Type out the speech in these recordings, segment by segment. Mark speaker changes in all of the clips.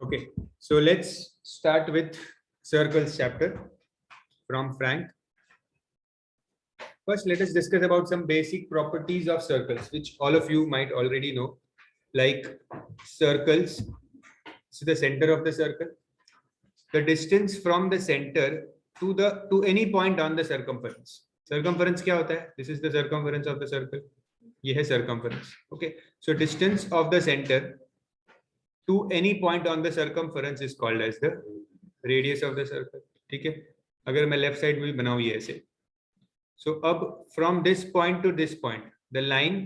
Speaker 1: Okay, so let's start with circles chapter from Frank. First, let us discuss about some basic properties of circles, which all of you might already know. Like circles, this is the center of the circle. The distance from the center to any point on the circumference. Circumference क्या होता है? This is the circumference of the circle. ये है circumference. Okay, so distance of the center to any point on the circumference is called as the radius of the circle. ठीक है, अगर मैं left side में भी बनाऊं ये ऐसे, so अब from this point to this point, the line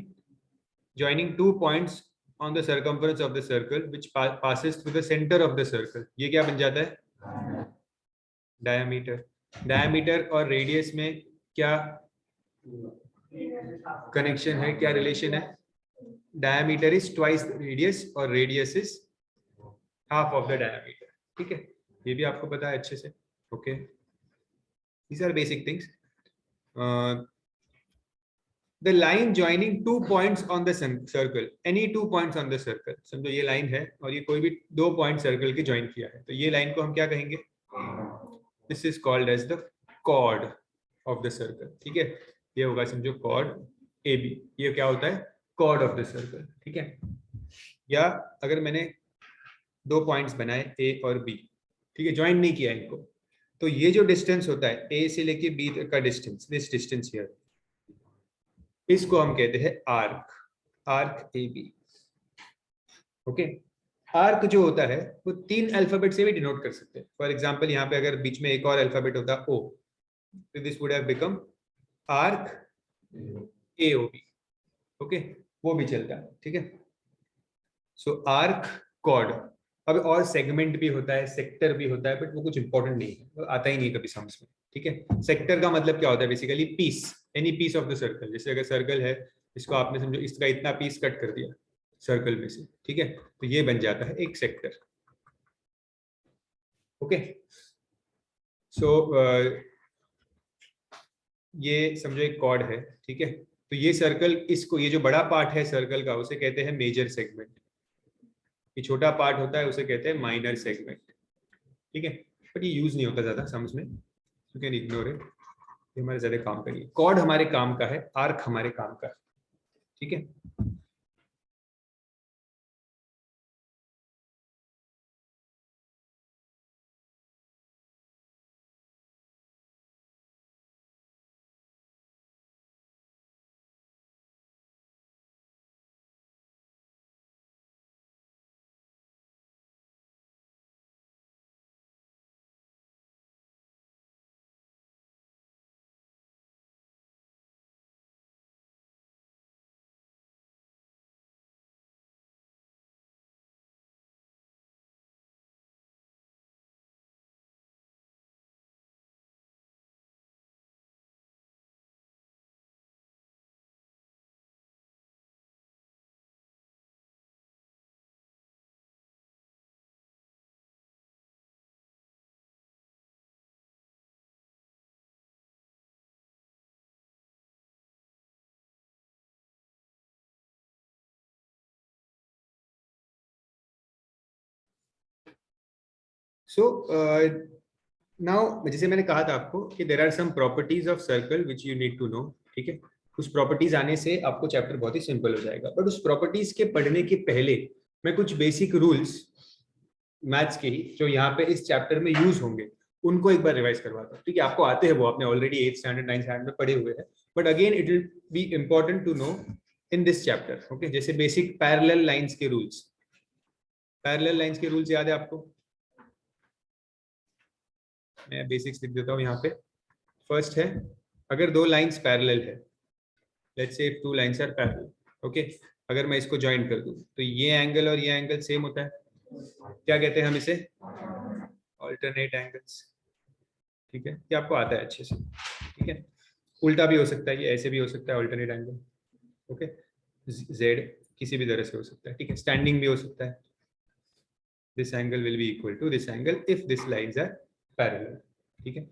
Speaker 1: joining 2 points on the circumference of the circle which passes through the center of the circle, ये क्या बन जाता है? डायमीटर. डायमीटर और रेडियस में क्या कनेक्शन है, क्या रिलेशन है? Diameter is twice the radius और radius is half of the diameter. ठीक है, ये भी आपको पता है अच्छे से. Okay, these are basic things. The line joining 2 points on the circle, any 2 points on the circle. समझो ये लाइन है और ये कोई भी 2 पॉइंट सर्कल के ज्वाइन किया है, तो ये लाइन को हम क्या कहेंगे? This is called as the chord of the circle. ठीक है, ये होगा समझो chord AB. ये क्या होता है? chord of the circle. ठीक है, या अगर मैंने 2 पॉइंट्स बनाए A और B, ठीक है, ज्वाइन नहीं किया इनको, तो ये जो डिस्टेंस होता है A से लेके B तक का डिस्टेंस, दिस डिस्टेंस हियर, इसको हम कहते हैं arc. Arc AB. Okay, arc जो होता है वो 3 अल्फाबेट से भी डिनोट कर सकते हैं. फॉर एग्जांपल यहाँ पे अगर बीच में एक और अल्फाबेट होता O, तो this would have become arc AOB. Okay, वो भी चलता है. ठीक है, सो आर्क, कॉर्ड. अब और सेगमेंट भी होता है, सेक्टर भी होता है, बट वो कुछ इंपॉर्टेंट नहीं है, वो आता ही नहीं कभी समझ में. ठीक है, सेक्टर का मतलब क्या होता है? Basically piece, any piece of the circle. जैसे अगर सर्कल है, इसको आपने समझो इसका इतना पीस कट कर दिया सर्कल में से, ठीक है, तो ये बन जाता है एक सेक्टर. ओके, सो ये समझो एक कॉर्ड है. ठीक है, तो ये सर्कल, इसको, ये जो बड़ा पार्ट है सर्कल का, उसे कहते हैं मेजर सेगमेंट. ये छोटा पार्ट होता है उसे कहते हैं माइनर सेगमेंट. ठीक है, बट ये यूज नहीं होता ज्यादा समझ में, यू कैन इग्नोर इट. ये हमारे ज्यादा काम का नहीं है. कॉर्ड हमारे काम का है, आर्क हमारे काम का है. ठीक है, सो नाउ जैसे मैंने कहा था आपको कि there are some properties of circle which you need to know. ठीक है, उस प्रॉपर्टीज आने से आपको चैप्टर बहुत ही सिंपल हो जाएगा. बट उस प्रॉपर्टीज के पढ़ने के पहले मैं कुछ बेसिक रूल्स मैथ्स के ही जो यहाँ पे इस चैप्टर में यूज होंगे उनको एक बार रिवाइज करवाता हूँ. ठीक है, आपको आते हैं, वो आपने already 8th standard 9th standard में पढ़े हुए हैं, but again it will be important to know in this chapter. Okay, जैसे बेसिक पैरेलल लाइंस के रूल्स. पैरेलल लाइंस के रूल्स याद है आपको? मैं बेसिक्स लिख देता हूँ यहाँ पे. फर्स्ट है, अगर 2 लाइंस पैरेलल है, let's say if 2 lines are parallel, okay, अगर मैं इसको ज्वाइन कर दूं तो ये एंगल और ये एंगल सेम होता है. क्या कहते हैं हम इसे? Alternate angles. ठीक है, ये आपको आता है अच्छे से. ठीक है, उल्टा भी हो सकता है, ये ऐसे भी हो सकता है ऑल्टरनेट एंगल. ओके, जेड किसी भी तरह से हो सकता है. ठीक है, स्टैंडिंग भी हो सकता है. This angle will be equal to this angle if this lines are parallel. ठीक है.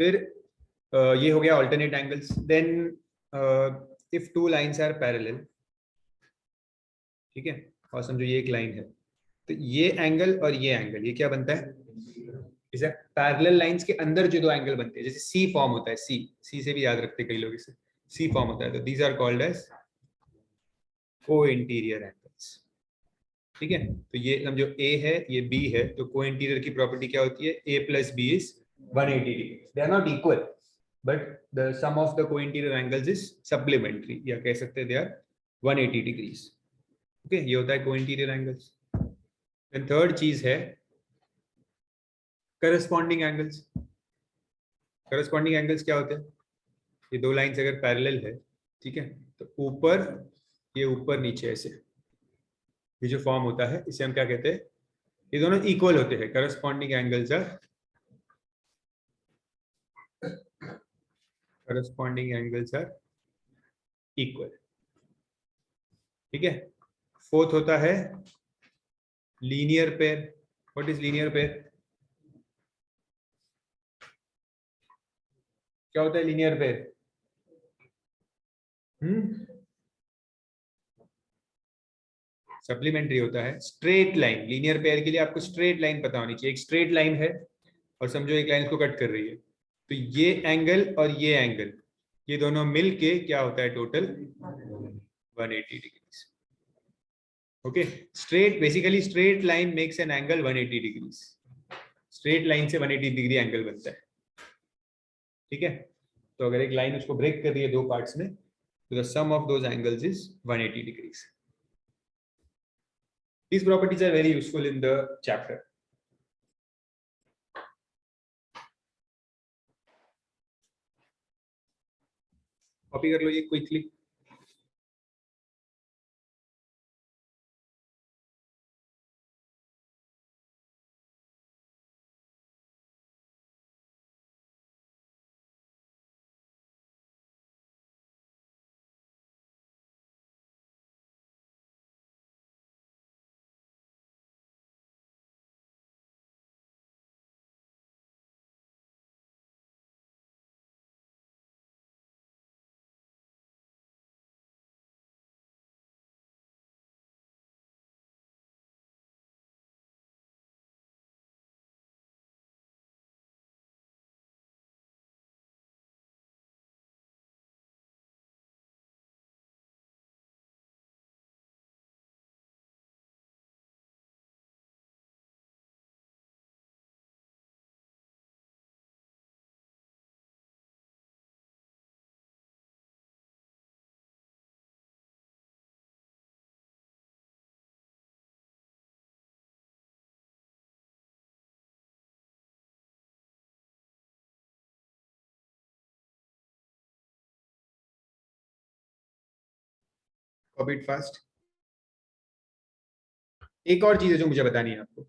Speaker 1: फिर ये हो गया alternate angles. Then if two lines are parallel, ठीक है, और समझो ये एक लाइन है, तो ये एंगल और ये एंगल, ये क्या बनता है? इसे पैरेलल लाइंस के अंदर जो दो एंगल बनते हैं, जैसे सी फॉर्म होता है, सी से भी याद रखते हैं कई लोग इसे, सी फॉर्म होता है, तो दीज आर कॉल्ड एज को इंटीरियर एंगल्स. ठीक है, तो ये समझो ए है, ये बी है, तो को इंटीरियर की प्रॉपर्टी क्या होती है? A plus B is 180 degree. They are not equal, but the sum of the co interior angles is supplementary, या कह सकते हैं दे आर 180 डिग्रीज. ओके, ये होता है को इंटीरियर एंगल्स. देन थर्ड चीज है करस्पॉन्डिंग एंगल्स. करस्पॉन्डिंग एंगल्स क्या होते हैं? ये दो लाइंस अगर पैरेलल है, ठीक है, तो ऊपर, ये ऊपर नीचे ऐसे, ये जो फॉर्म होता है इसे हम क्या कहते हैं? ये दोनों इक्वल होते हैं. Corresponding angles are equal. ठीक है. फोर्थ होता है linear pair. What is linear pair? क्या होता है लीनियर पेयर? सप्लीमेंट्री होता है. स्ट्रेट लाइन, लीनियर पेयर के लिए आपको स्ट्रेट लाइन पता होनी चाहिए. एक स्ट्रेट लाइन है और समझो एक लाइन इसको कट कर रही है, तो ये एंगल और ये एंगल, ये दोनों मिलके क्या होता है? Total 180 degrees. Okay, straight, basically straight line makes an angle 180 degrees. Straight line से 180 डिग्री एंगल बनता है. ठीक है, तो अगर एक लाइन उसको ब्रेक कर रही है दो पार्ट्स में, तो the sum of those angles is 180 degrees. These properties are very useful in the chapter. Copy कर लो ये क्विकली. Copy it fast. एक और चीज है जो मुझे बतानी है आपको.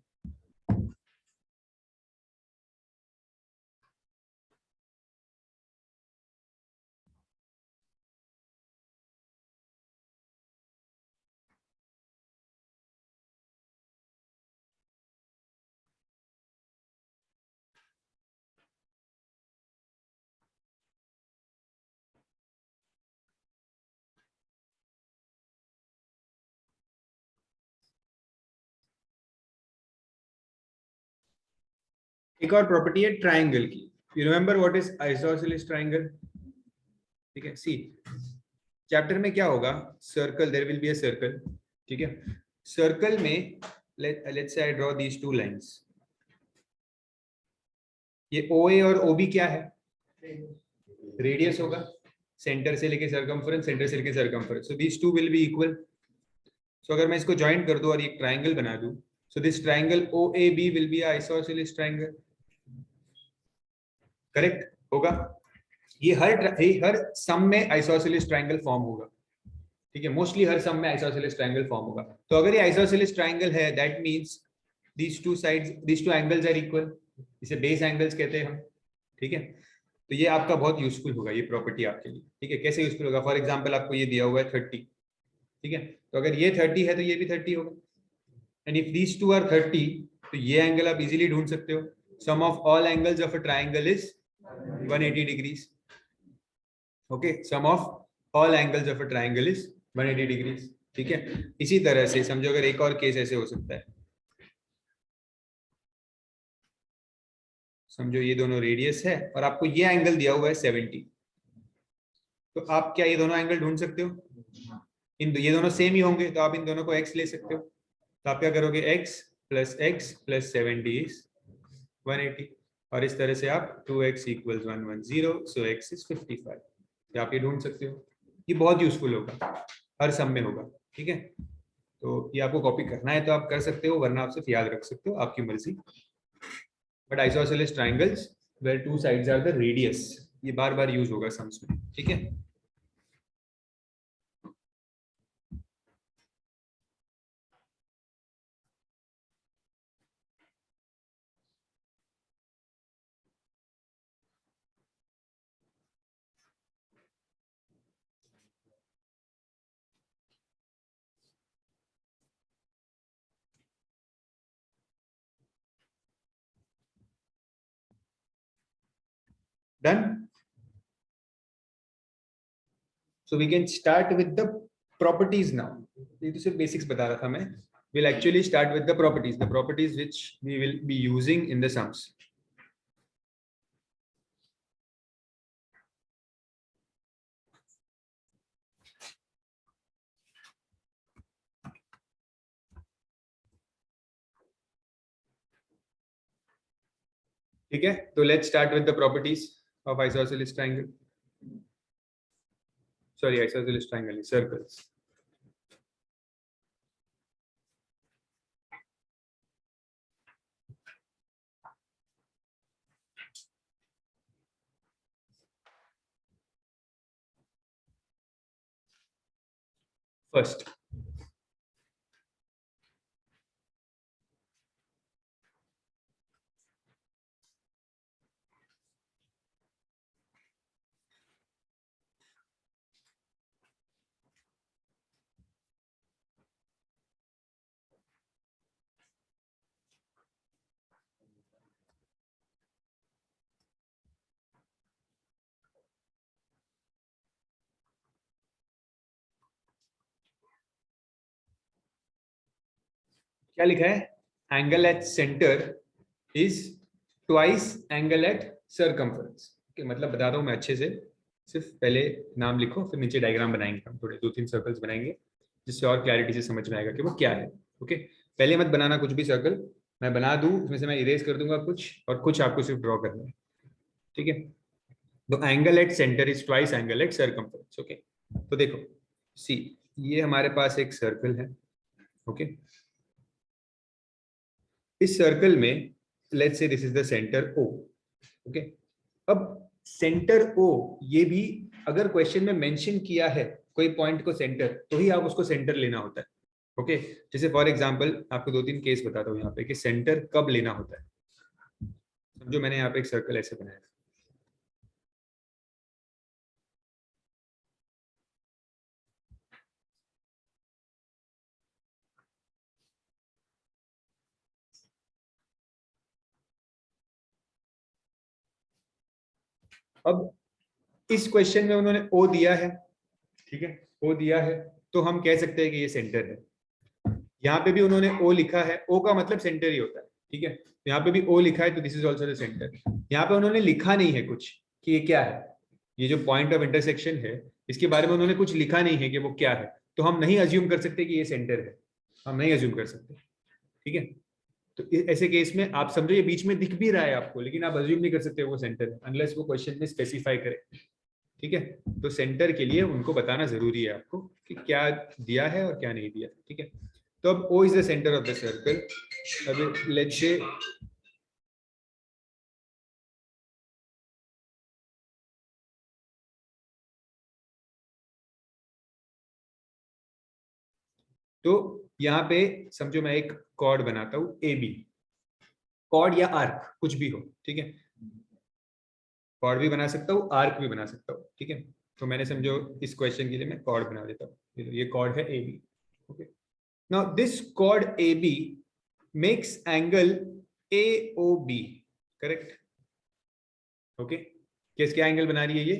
Speaker 1: एक और प्रॉपर्टी है ट्राइंगल की. You remember what is isosceles triangle? ठीक है, सी चैप्टर में क्या होगा? Circle, there will be a circle. ठीक है, सर्कल में let's say I draw these two lines. ये OA और OB क्या है? रेडियस होगा. सेंटर से लेके सर्कमफरेंस, सेंटर से लेके circumference, so these two will be equal. So अगर मैं इसको ज्वाइन कर दूं और एक ट्राइंगल बना दूं, so this triangle OAB will be isosceles triangle. Correct होगा? ये हर सम में आइसोसेलेस ट्राइंगल फॉर्म होगा. ठीक है, मोस्टली हर सम में आइसोसेलेस ट्राइंगल फॉर्म होगा. तो अगर ये आइसोसेलेस ट्राइंगल है, that means these two sides, these two angles are equal. इसे बेस एंगल्स कहते हैं हम. ठीक है, तो ये आपका बहुत यूजफुल होगा, ये प्रॉपर्टी आपके लिए. ठीक है, कैसे यूजफुल होगा? फॉर एग्जांपल आपको ये दिया हुआ है 30. ठीक है, तो अगर ये 30 है तो ये भी 30 होगा. And if these two are 30, तो ये एंगल आप इजीली ढूंढ सकते हो. Sum of all angles of a triangle is 180 degrees. Okay, sum of all angles of a triangle is 180 degrees. ठीक है, इसी तरह से समझो अगर एक और केस ऐसे हो सकता है, समझो ये दोनों रेडियस है और आपको ये एंगल दिया हुआ है 70, तो आप क्या ये दोनों एंगल ढूंढ सकते हो? ये दोनों सेम ही होंगे तो आप इन दोनों को x ले सकते हो, तो आप क्या करोगे, x प्लस 70 इज 180, और इस तरह से आप 2x equals 110, so x is 55, तो आप ये ढूंढ सकते हो। ये बहुत यूजफुल होगा, हर सम में होगा। ठीक है, तो ये आपको कॉपी करना है तो आप कर सकते हो, वरना आप सिर्फ याद रख सकते हो, आपकी मर्जी। But isosceles triangles where two sides are the radius, ये बार बार यूज होगा सम्स में। ठीक है, done. So we can start with the properties now. ये तो सिर्फ बेसिक्स बता रहा था मैं। We'll actually start with the properties which we will be using in the sums. ठीक है, तो let's start with the properties of isosceles triangle. Sorry, isosceles triangle, circles. First, क्या लिखा है? Angle at centre is twice angle at circumference. मतलब बता दो मैं अच्छे से, सिर्फ पहले नाम लिखो, फिर नीचे डायग्राम बनाएंगे, हम थोड़े 2-3 सर्कल्स बनाएंगे जिससे और क्लैरिटी से समझ में आएगा कि वो क्या है। ओके, पहले मत बनाना कुछ भी सर्कल, मैं बना दूं उसमें से मैं इरेज कर दूंगा कुछ, और कुछ आपको सिर्फ ड्रॉ करना है। ठीक है, तो angle at centre is twice angle at circumference. Okay, तो देखो सी, ये हमारे पास एक सर्कल है। ओके, इस सर्कल में let's say this is the centre O. Okay, अब सेंटर ओ, ये भी अगर क्वेश्चन में मेंशन किया है कोई पॉइंट को सेंटर, तो ही आप उसको सेंटर लेना होता है। ओके, जैसे फॉर एग्जांपल आपको 2-3 केस बताता हूँ यहाँ पे कि सेंटर कब लेना होता है। समझो मैंने यहाँ पे एक सर्कल ऐसे बनाया, अब इस क्वेश्चन में उन्होंने ओ दिया है। ठीक है, ओ दिया है तो हम कह सकते हैं कि ये सेंटर है। यहाँ पे भी उन्होंने ओ लिखा है, ओ का मतलब सेंटर ही होता है। ठीक है, यहाँ पे भी ओ लिखा है तो this is also the centre. यहाँ पे उन्होंने लिखा नहीं है कुछ कि ये क्या है, ये जो पॉइंट ऑफ इंटरसेक्शन है इसके बारे में उन्होंने कुछ लिखा नहीं है कि वो क्या है, तो हम नहीं अज्यूम कर सकते कि ये सेंटर है, हम नहीं अज्यूम कर सकते। ठीक है, तो ऐसे केस में आप समझो ये बीच में दिख भी रहा है आपको, लेकिन आप अज्यूम नहीं कर सकते वो सेंटर है अनलेस वो क्वेश्चन में स्पेसिफाई करे। ठीक है, तो सेंटर के लिए उनको बताना जरूरी है आपको कि क्या दिया है और क्या नहीं दिया। ठीक है, तो अब O is the centre of the circle. अभी लेट्स से तो यहाँ पे समझो मैं एक कॉर्ड बनाता हूँ ए बी, कॉर्ड या आर्क कुछ भी हो। ठीक है, कॉर्ड भी बना सकता हूँ, आर्क भी बना सकता हूँ। ठीक है, तो मैंने समझो इस क्वेश्चन के लिए मैं कॉर्ड बना देता हूँ, ये कॉर्ड है A B. Okay, now this chord A B makes angle AOB, correct? Okay, किस क्या एंगल बना रही है ये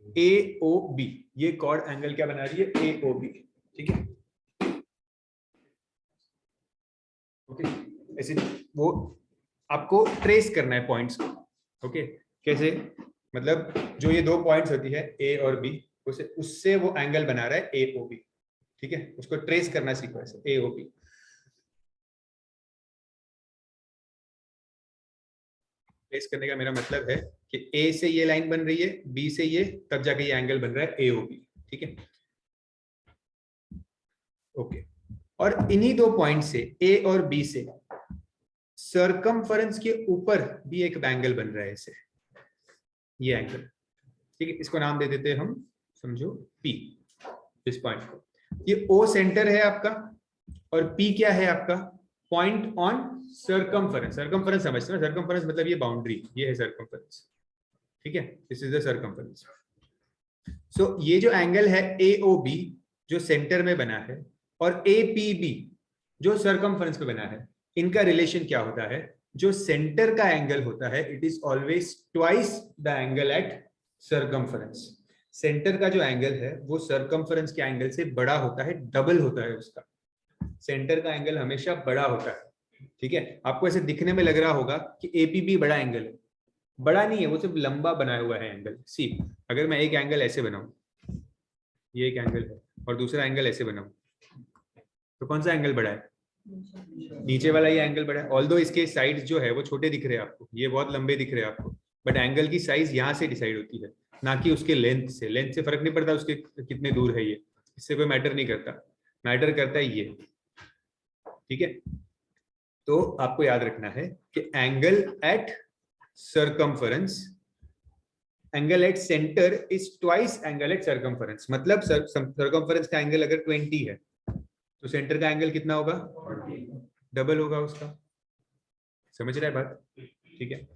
Speaker 1: AOB, ये कॉर्ड एंगल क्या बना रही है AOB, ठीक है। ओके, ऐसे वो आपको ट्रेस करना है पॉइंट्स को। ओके, कैसे, मतलब जो ये दो पॉइंट्स होती है A और B, उसे उससे वो एंगल बना रहा है AOB, ठीक है, उसको ट्रेस करना सीखो ऐसे AOB। ट्रेस करने का मेरा मतलब है कि A से ये लाइन बन रही है, B से ये, तब जाके ये एंगल बन रहा है AOB, ठीक है। ओके, और इन्हीं दो पॉइंट से A और B से सर्कमफरेंस के ऊपर भी एक एंगल बन रहा है ऐसे, ये एंगल, ठीक है। इसको नाम दे देते हैं हम, समझो P, इस पॉइंट को। ये O सेंटर है आपका और P क्या है आपका, पॉइंट ऑन सर्कमफरेंस। सर्कमफरेंस समझते हो, सर्कमफरेंस मतलब ये बाउंड्री, ये है सर्कमफरेंस, ठीक है, दिस इज द सर्कमफरेंस। सो ये जो एंगल है AOB जो सेंटर में बना है, और APB जो सर्कमफरेंस पे बना है, इनका रिलेशन क्या होता है, जो सेंटर का एंगल होता है it is always twice the angle at circumference. Centre का जो एंगल है वो सर्कमफरेंस के एंगल से बड़ा होता है, डबल होता है उसका। सेंटर का एंगल हमेशा बड़ा होता है, ठीक है। आपको ऐसे दिखने में लग रहा होगा कि APB बड़ा एंगल है, बड़ा नहीं है, वो सिर्फ लंबा बनाया हुआ है एंगल। सी, अगर मैं एक एंगल ऐसे बनाऊं, ये एक एंगल है, और दूसरा एंगल ऐसे बनाऊं, तो कौन सा एंगल बड़ा है, नीचे वाला ये एंगल बड़ा है। ऑल्दो इसके साइड्स जो है वो छोटे दिख रहे हैं आपको, ये बहुत लंबे दिख रहे हैं आपको, बट एंगल की साइज यहाँ से डिसाइड होती है, ना कि उसके लेंथ से। लेंथ से फर्क नहीं पड़ता उसके कितने दूर है ये, इससे कोई मैटर नहीं करता, मैटर करता है ये, ठीक है। तो आपको याद रखना है कि angle at circumference, angle at centre is twice angle at circumference. मतलब सर्कमफरेंस का एंगल अगर 20 है तो सेंटर का एंगल कितना होगा, डबल होगा उसका। समझ रहा है बात, ठीक है।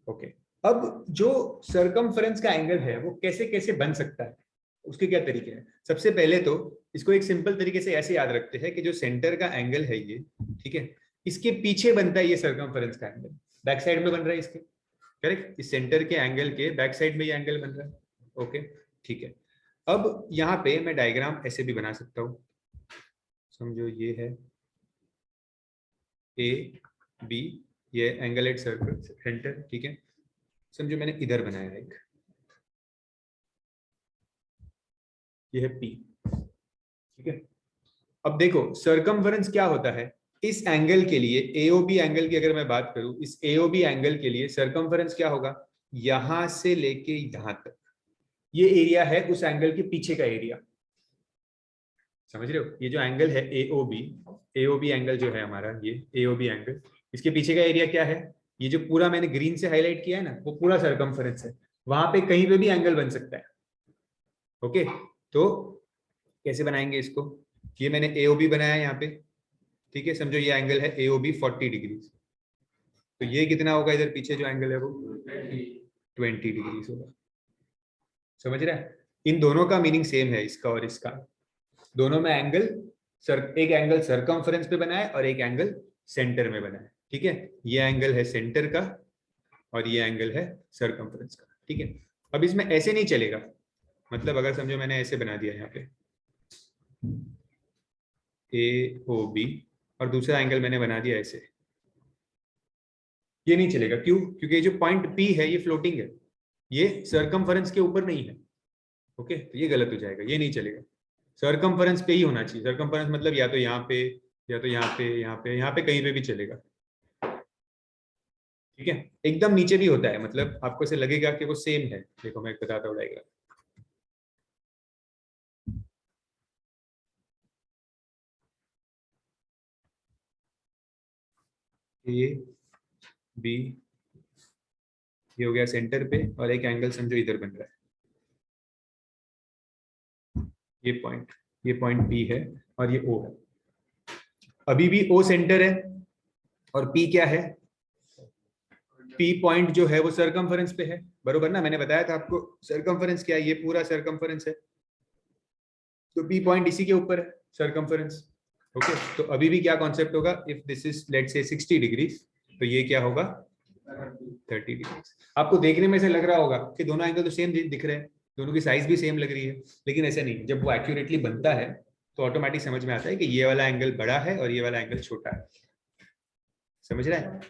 Speaker 1: ओके, अब जो सर्कमफरेंस का एंगल है वो कैसे कैसे बन सकता है, उसके क्या तरीके हैं। सबसे पहले तो इसको एक सिंपल तरीके से ऐसे याद रखते हैं कि जो सेंटर का एंगल है ये, ठीक है, इसके पीछे बनता है ये सर्कमफरेंस का एंगल, बैक साइड में बन रहा है इसके, करेक्ट। इस सेंटर के एंगल के बैक साइड में ये एंगल बन रहा है, ओके, ठीक है। अब यहाँ पे मैं डायग्राम ऐसे भी बना सकता हूँ, समझो ये है ABB, ये एंगल एट सर्कल सेंटर, ठीक है। समझो मैंने इधर बनाया एक, ये है P, ठीक है। अब देखो सर्कमफरेंस क्या होता है, इस एंगल के लिए AOB एंगल की अगर मैं बात करूं, इस AOB एंगल के लिए सर्कमफरेंस क्या होगा, यहां से लेके यहां तक, ये एरिया है उस एंगल के पीछे का एरिया। समझ रहे हो, ये जो एंगल है AOB एंगल जो है हमारा, ये AOB एंगल, इसके पीछे का एरिया क्या है, ये जो पूरा मैंने ग्रीन से हाईलाइट किया है ना, वो पूरा सर्कमफरेंस है। वहां पे कहीं पे भी एंगल बन सकता है, ओके। तो कैसे बनाएंगे इसको, ये मैंने AOB बनाया यहाँ पे, ठीक है। समझो ये एंगल है AOB 40 डिग्री, तो ये कितना होगा, इधर पीछे जो एंगल है वो 20 डिग्री होगा। समझ रहे हैं, इन दोनों का मीनिंग सेम है, इसका और इसका, दोनों में एंगल एक एंगल सर्कमफरेंस पे बना है और एक एंगल सेंटर में बना है, ठीक है। ये एंगल है सेंटर का और ये एंगल है सर्कमफरेंस का, ठीक है। अब इसमें ऐसे नहीं चलेगा, मतलब अगर समझो मैंने ऐसे बना दिया यहाँ पे AOB और दूसरा एंगल मैंने बना दिया ऐसे, ये नहीं चलेगा। क्यों, क्योंकि ये जो पॉइंट P है ये फ्लोटिंग है, ये सर्कमफरेंस के ऊपर नहीं है, ओके। तो ये गलत हो जाएगा, ये नहीं चलेगा, सर्कमफरेंस पे ही होना चाहिए। सर्कमफरेंस मतलब या तो यहाँ पे, या तो यहाँ पे, यहाँ पे, यहाँ पे, कहीं पे भी चलेगा, ठीक है। एकदम नीचे भी होता है, मतलब आपको ऐसे लगेगा कि वो सेम है। देखो मैं बताता हूँ डायग्राम, ये B, ये हो गया सेंटर पे, और एक एंगल समझो इधर बन रहा है, ये पॉइंट P है और ये O है। अभी भी O सेंटर है और P क्या है, P पॉइंट जो है वो सर्कमफरेंस पे है, बरोबर ना। मैंने बताया था आपको सर्कमफरेंस क्या है, ये पूरा सर्कमफरेंस है, तो P पॉइंट इसी के ऊपर है, सर्कमफरेंस, ओके। तो अभी भी क्या कॉन्सेप्ट होगा, if this is let's say 60 degree, तो ये क्या होगा 30 डिग्री। आपको देखने में ऐसे लग रहा होगा कि दोनों एंगल तो सेम दिख रहे हैं, दोनों की साइज भी सेम लग रही है, लेकिन ऐसा नहीं। जब वो एक्यूरेटली बनता है तो ऑटोमेटिक समझ में आता है कि ये वाला एंगल बड़ा है और ये वाला एंगल छोटा है। समझ रहा है?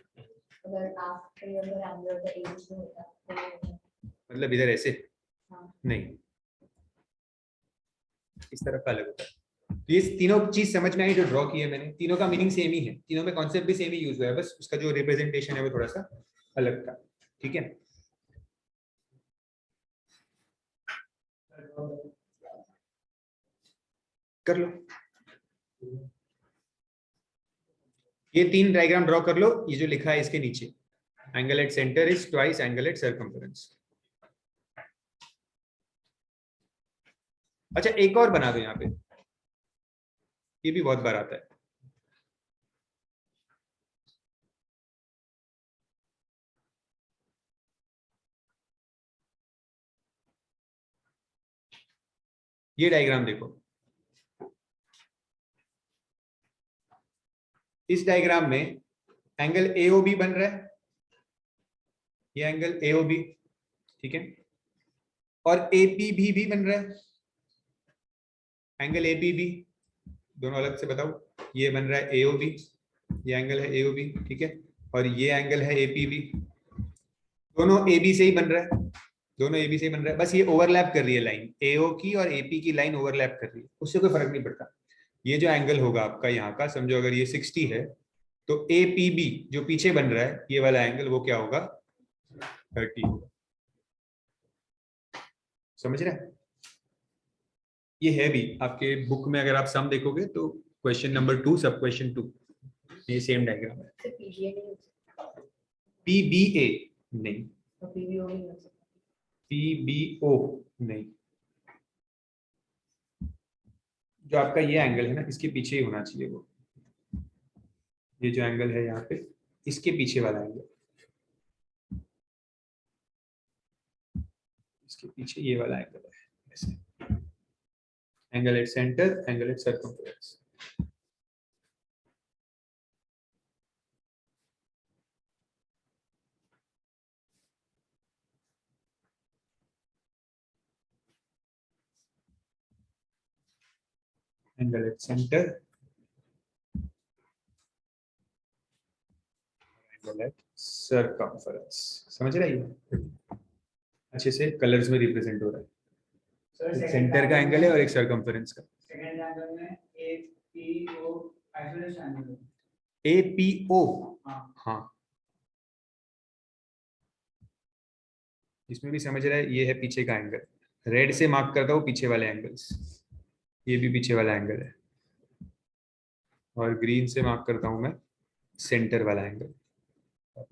Speaker 1: मतलब इधर ऐसे नहीं, इस तरफ का अलग होता है। तो ये तीनों चीज समझ में आई जो ड्रॉ की है मैंने, तीनों का मीनिंग सेम ही है, तीनों में कॉन्सेप्ट भी सेम ही यूज हुआ है, बस उसका जो रिप्रेजेंटेशन है वो थोड़ा सा अलग था। ठीक है, कर लो। ये 3 डायग्राम ड्रॉ कर लो, ये जो लिखा है इसके नीचे, angle at centre is twice angle at circumference. अच्छा, एक और बना दो यहाँ पे, ये भी बहुत बार आता है। ये डायग्राम देखो, इस डायग्राम में एंगल AOB बन रहा है, ये एंगल AOB, ठीक है, और APB भी बन रहा है, एंगल APB, दोनों अलग से बताओ। ये बन रहा है AOB, ये एंगल है AOB, ठीक है, और ये एंगल है APB, दोनों AB से ही बन रहा है, दोनों AB से ही बन रहा है, बस ये ओवरलैप कर रही है लाइन, AO की और AP की लाइन ओवरलैप कर रही है, उससे कोई फर्क नहीं पड़ता। ये जो एंगल होगा आपका यहाँ का, समझो अगर ये 60 है तो APB जो पीछे बन रहा है ये वाला एंगल, वो क्या होगा, 30 होगा। समझ रहे हैं? ये है भी आपके बुक में, अगर आप सम देखोगे तो क्वेश्चन नंबर 2 सब क्वेश्चन 2, ये सेम डायग्राम है। PBA नहीं, PBO नहीं, जो आपका ये एंगल है ना इसके पीछे ही होना चाहिए वो, ये जो एंगल है यहाँ पे इसके पीछे वाला एंगल, इसके पीछे ये वाला एंगल है ऐसे, angle at centre, angle at circumference. Angle at centre, angle at circumference. समझ रहे हैं? अच्छे से कलर्स में रिप्रेजेंट हो रहा है, एक सेंटर का एंगल है और एक सर्कम्फरेंस का। सेकंड एंगल में APO आइसोलेशन एंगल, APO, हाँ, इसमें भी समझ रहा है, ये है पीछे का एंगल, रेड से मार्क करता हूँ पीछे वाले एंगल्स, ये भी पीछे वाला एंगल है, और ग्रीन से मार्क करता हूँ मैं सेंटर वाला एंगल।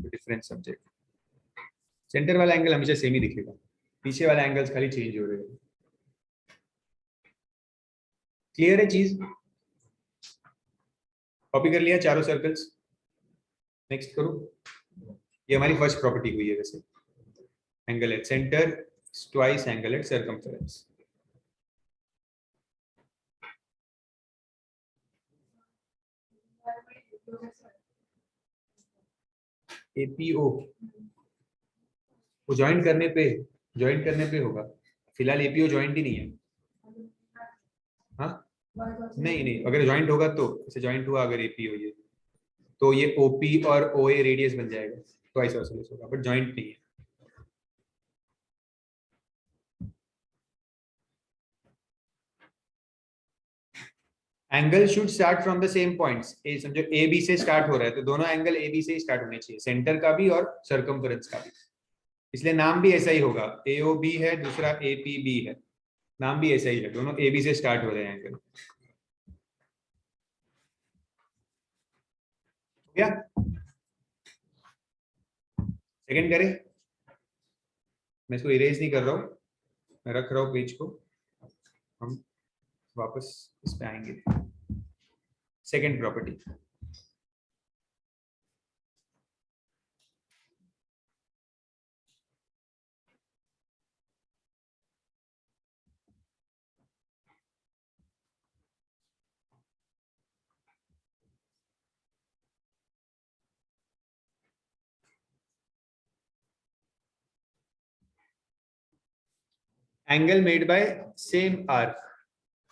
Speaker 1: डिफरेंट सब्जेक्ट, सेंटर वाला एंगल हमेशा सेम ही दिखेगा, पीछे वाला एंगल्स खाली चेंज हो रहे हैं। क्लियर है चीज? कॉपी कर लिया चारों सर्कल्स? नेक्स्ट करो, ये हमारी फर्स्ट प्रॉपर्टी हुई है वैसे, angle at centre twice angle at circumference. APO वो ज्वाइन करने पे होगा, फिलहाल APO ज्वाइंट ही नहीं है। हाँ, नहीं नहीं, अगर ज्वाइंट होगा तो ऐसे ज्वाइंट हुआ, अगर AP हो ये तो ये OP और OA रेडियस बन जाएगा, ट्वाइस ऑसिलस होगा, बट ज्वाइंट नहीं है। Angle should start from the same points, A समझो AB से स्टार्ट हो रहा है तो दोनों एंगल AB से ही स्टार्ट होने चाहिए, सेंटर का भी और सर्कम्फरेंस का भी, इसलिए नाम भी ऐसा ही होगा, AOB है, दूसरा APB है, नाम भी ऐसा ही है, दोनों AB से स्टार्ट हो रहे हैं एंगल। क्या सेकंड करें? मैं इसको इरेज नहीं कर रहा हूँ, मैं रख रहा हूँ पेज को, हम वापस इस पे आएंगे। Second property, angle made by same arc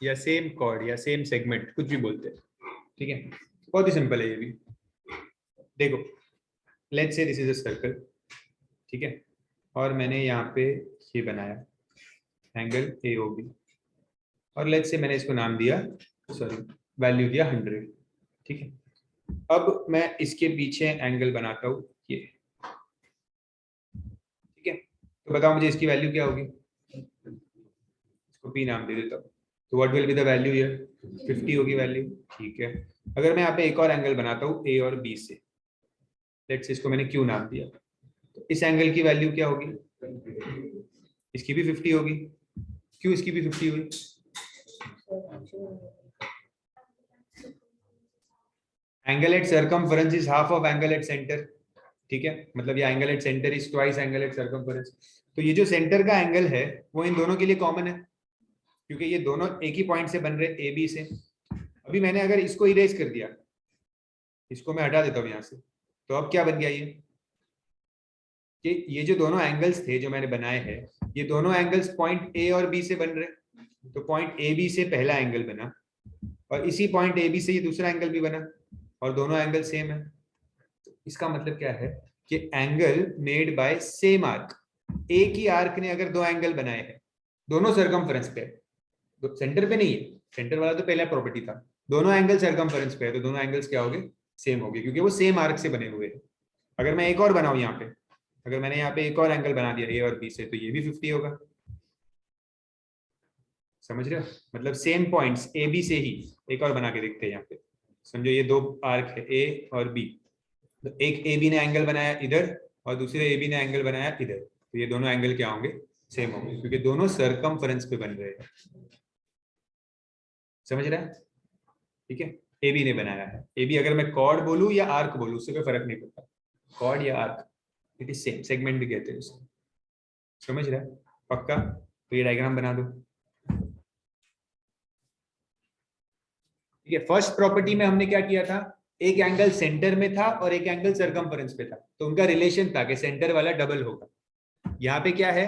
Speaker 1: या सेम कॉर्ड या सेम सेगमेंट, कुछ भी बोलते हैं, ठीक है। बहुत ही सिंपल है ये भी। देखो let's say this is a circle, ठीक है, और मैंने यहाँ पे ये बनाया एंगल AOB, और लेट्स से मैंने इसको नाम दिया, सॉरी वैल्यू दिया 100, ठीक है। अब मैं इसके पीछे एंगल बनाता हूँ ये, ठीक है। तो बताओ मुझे इसकी वैल्यू क्या होगी, इसको P नाम दे देता हूँ। तो what will be the value here, 50 होगी वैल्यू, ठीक है। अगर मैं यहाँ पे एक और एंगल बनाता हूँ A और B से, लेट्स से इसको मैंने Q नाम दिया, तो इस एंगल की वैल्यू क्या होगी, इसकी भी 50 होगी, क्यों इसकी भी 50 हुई, angle at circumference is half of angle at centre, ठीक है, मतलब ये angle at centre is twice angle at circumference. तो ये जो सेंटर का एंगल है वो इन दोनों के लिए कॉमन है, क्योंकि ये दोनों एक ही पॉइंट से बन रहे AB से। अभी मैंने अगर इसको इरेज कर दिया, इसको मैं हटा देता हूँ यहाँ से, तो अब क्या बन गया ये कि ये जो दोनों एंगल्स थे जो मैंने बनाए हैं, ये दोनों एंगल्स पॉइंट A और B से बन रहे, तो पॉइंट AB से पहला एंगल बना, और इसी पॉइंट AB से ये दूसरा एंगल भी बना, और दोनों एंगल सेम है। तो इसका मतलब क्या है कि angle made by same arc, एक ही आर्क ने अगर दो एंगल बनाए हैं, दोनों सर्कमफरेंस पे, सेंटर पे नहीं है, सेंटर वाला तो पहला प्रॉपर्टी था, दोनों एंगल सर्कमफरेंस पे है, तो दोनों एंगल्स क्या होंगे, सेम होंगे, क्योंकि वो सेम आर्क से बने हुए हैं। अगर मैं एक और बनाऊं यहाँ पे, अगर मैंने यहाँ पे एक और एंगल बना दिया A और B से, तो ये भी 50 होगा, समझ रहे हो, मतलब सेम पॉइंट्स AB से ही। एक और बना के देखते हैं यहाँ पे, समझो ये दो आर्क है A और B, तो एक AB ने एंगल बनाया इधर और दूसरे AB ने एंगल बनाया इधर, तो ये दोनों एंगल क्या होंगे, सेम होंगे, क्योंकि दोनों सर्कमफरेंस पे बन रहे हैं, समझ रहा है, ठीक है। AB ने बनाया है, AB अगर मैं कॉर्ड बोलूं या आर्क बोलूं उससे कोई फर्क नहीं पड़ता, कॉर्ड या arc it is same, segment भी कहते हैं उसको, समझ रहा है, पक्का। तो ये डायग्राम बना दो, ठीक है। फर्स्ट प्रॉपर्टी में हमने क्या किया था, एक एंगल सेंटर में था और एक एंगल सर्कमफरेंस पे था, तो उनका रिलेशन था कि सेंटर वाला डबल होगा। यहाँ पे क्या है,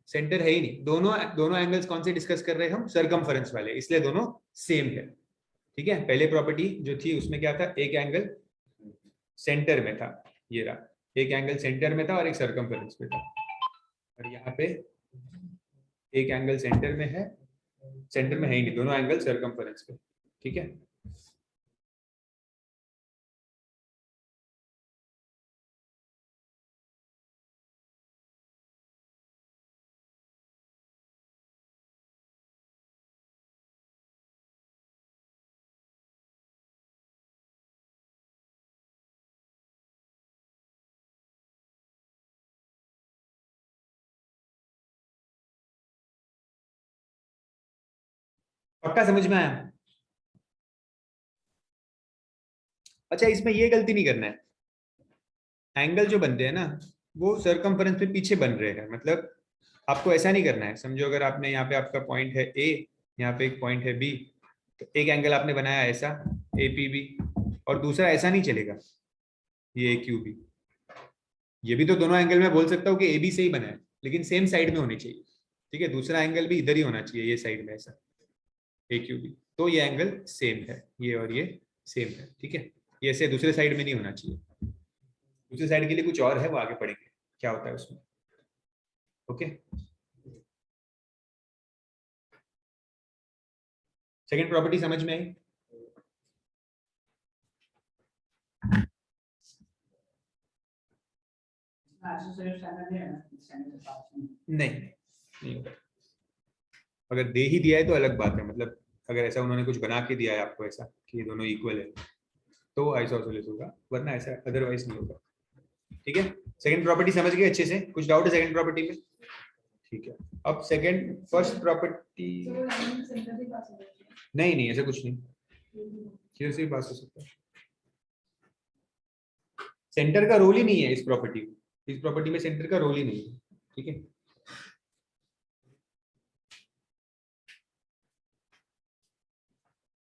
Speaker 1: सेंटर है ही नहीं, दोनों दोनों एंगल्स कौन से डिस्कस कर रहे हैं हम, सर्कमफरेंस वाले, इसलिए दोनों सेम है, ठीक है। पहले प्रॉपर्टी जो थी उसमें क्या था, एक एंगल सेंटर में था, ये रहा, एक एंगल सेंटर में था और एक सर्कमफरेंस पे था, और यहाँ पे एक एंगल सेंटर में है, सेंटर में है ही नहीं, दोनों एंगल सर्कमफरेंस पे, ठीक है। पक्का समझ में आया। अच्छा इसमें ये गलती नहीं करना है, एंगल जो बनते हैं ना वो सर्कमफरेंस पे पीछे बन रहे हैं, मतलब आपको ऐसा नहीं करना है। समझो अगर आपने यहाँ पे आपका पॉइंट है A, यहाँ पे एक पॉइंट है B, तो एक एंगल आपने बनाया ऐसा APB, और दूसरा ऐसा नहीं चलेगा, ये AQB, ये भी तो दोनों एंगल में बोल सकता हूँ कि AB से ही बना है, लेकिन सेम साइड में होनी चाहिए, ठीक है, दूसरा एंगल भी इधर ही होना चाहिए, ये साइड में ऐसा AQB, तो ये एंगल सेम है, ये और ये सेम है, ठीक है। ये ऐसे दूसरे साइड में नहीं होना चाहिए, दूसरी साइड के लिए कुछ और है, वो आगे पढ़ेंगे क्या होता है उसमें, ओके। सेकंड प्रॉपर्टी समझ में आई, नहीं नहीं होगा, अगर दे ही दिया है तो अलग बात है, मतलब अगर ऐसा उन्होंने कुछ बना के दिया है आपको ऐसा कि ये दोनों इक्वल है, तो आइसोसेलेस होगा, वरना ऐसा अदरवाइज नहीं होगा, ठीक है। सेकंड प्रॉपर्टी समझ गए अच्छे से, कुछ डाउट है सेकंड प्रॉपर्टी में, ठीक है। अब सेकंड फर्स्ट प्रॉपर्टी, नहीं नहीं ऐसा कुछ नहीं, किसी से भी पास हो सकता है, सेंटर का रोल ही नहीं है इस प्रॉपर्टी में, इस प्रॉपर्टी में सेंटर का रोल ही नहीं है, ठीक है।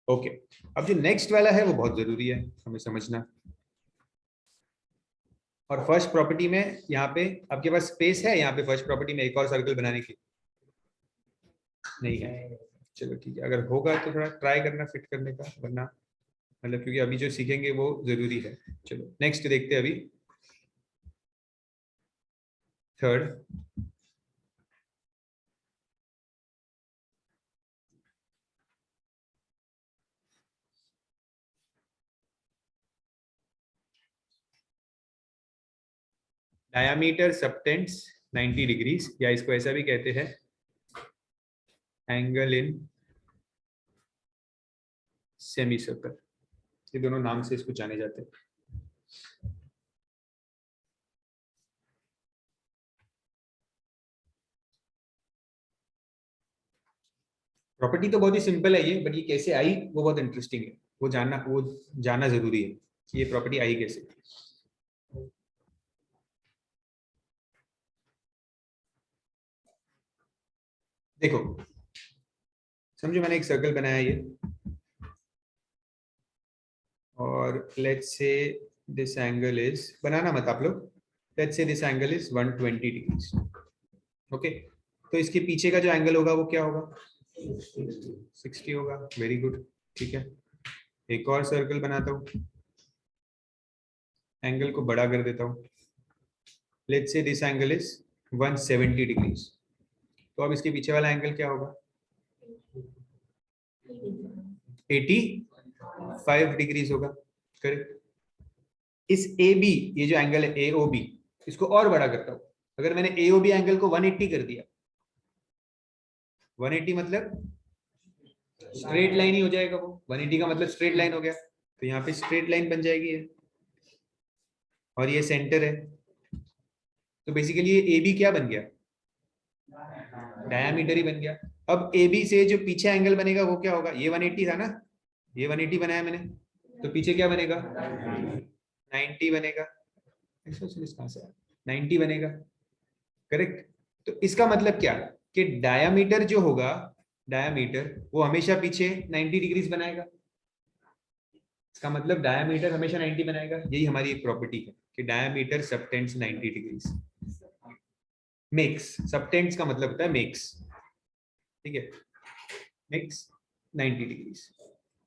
Speaker 1: ओके, अब जो नेक्स्ट वाला है वो बहुत जरूरी है हमें समझना, और फर्स्ट प्रॉपर्टी में यहाँ पे आपके पास स्पेस है, यहाँ पे फर्स्ट प्रॉपर्टी में एक और सर्कल बनाने की, नहीं है। चलो ठीक है, अगर होगा तो थोड़ा ट्राई करना फिट करने का, वरना मतलब क्योंकि अभी जो सीखेंगे वो जरूरी है। चलो नेक्स्ट देखते हैं अभी, थर्ड। डायामीटर सबटेंस 90 डिग्रीज, या इसको ऐसा भी कहते हैं एंगल इन सेमी सर्कल, ये दोनों नाम से इसको जाने जाते हैं। प्रॉपर्टी तो बहुत ही सिंपल है ये, बट ये कैसे आई वो बहुत इंटरेस्टिंग है, वो जानना जरूरी है कि ये प्रॉपर्टी आई कैसे। देखो समझो मैंने एक सर्कल बनाया ये, और let's say this angle is, बनाना मत आप लोग, let's say this angle is 120 degrees. Okay, तो इसके पीछे का जो एंगल होगा वो क्या होगा, 60 होगा। वेरी गुड, ठीक है। एक और सर्कल बनाता हूँ, एंगल को बड़ा कर देता हूँ, let's say this angle is 170 degrees. तो अब इसके पीछे वाला एंगल क्या होगा, 85 डिग्रीज होगा। करेक्ट। इस ए बी, ये जो एंगल है ए ओ बी, इसको और बड़ा करता हूं, अगर मैंने ए ओ बी एंगल को 180 कर दिया, 180 मतलब स्ट्रेट लाइन ही हो जाएगा वो, 180 का मतलब स्ट्रेट लाइन हो गया, तो यहाँ पे स्ट्रेट लाइन बन जाएगी ये, और ये सेंटर है। तो बेसिकली ये ए बी क्या बन गया, डायामीटर ही बन गया। अब ए बी से जो पीछे एंगल बनेगा वो क्या होगा, ये 180 था ना, ये 180 बनाया मैंने, तो पीछे क्या बनेगा, 90 बनेगा। 140 कहां से आया, 90 बनेगा। करेक्ट। तो इसका मतलब क्या, कि डायामीटर जो होगा, डायामीटर वो हमेशा पीछे 90 डिग्रीज बनाएगा। इसका मतलब डायामीटर हमेशा 90 बनाएगा, यही हमारी एक प्रॉपर्टी है कि diameter subtends 90 degrees. Makes, subtends का मतलब होता है मेक्स, ठीक है, मेक्स 90 डिग्रीज।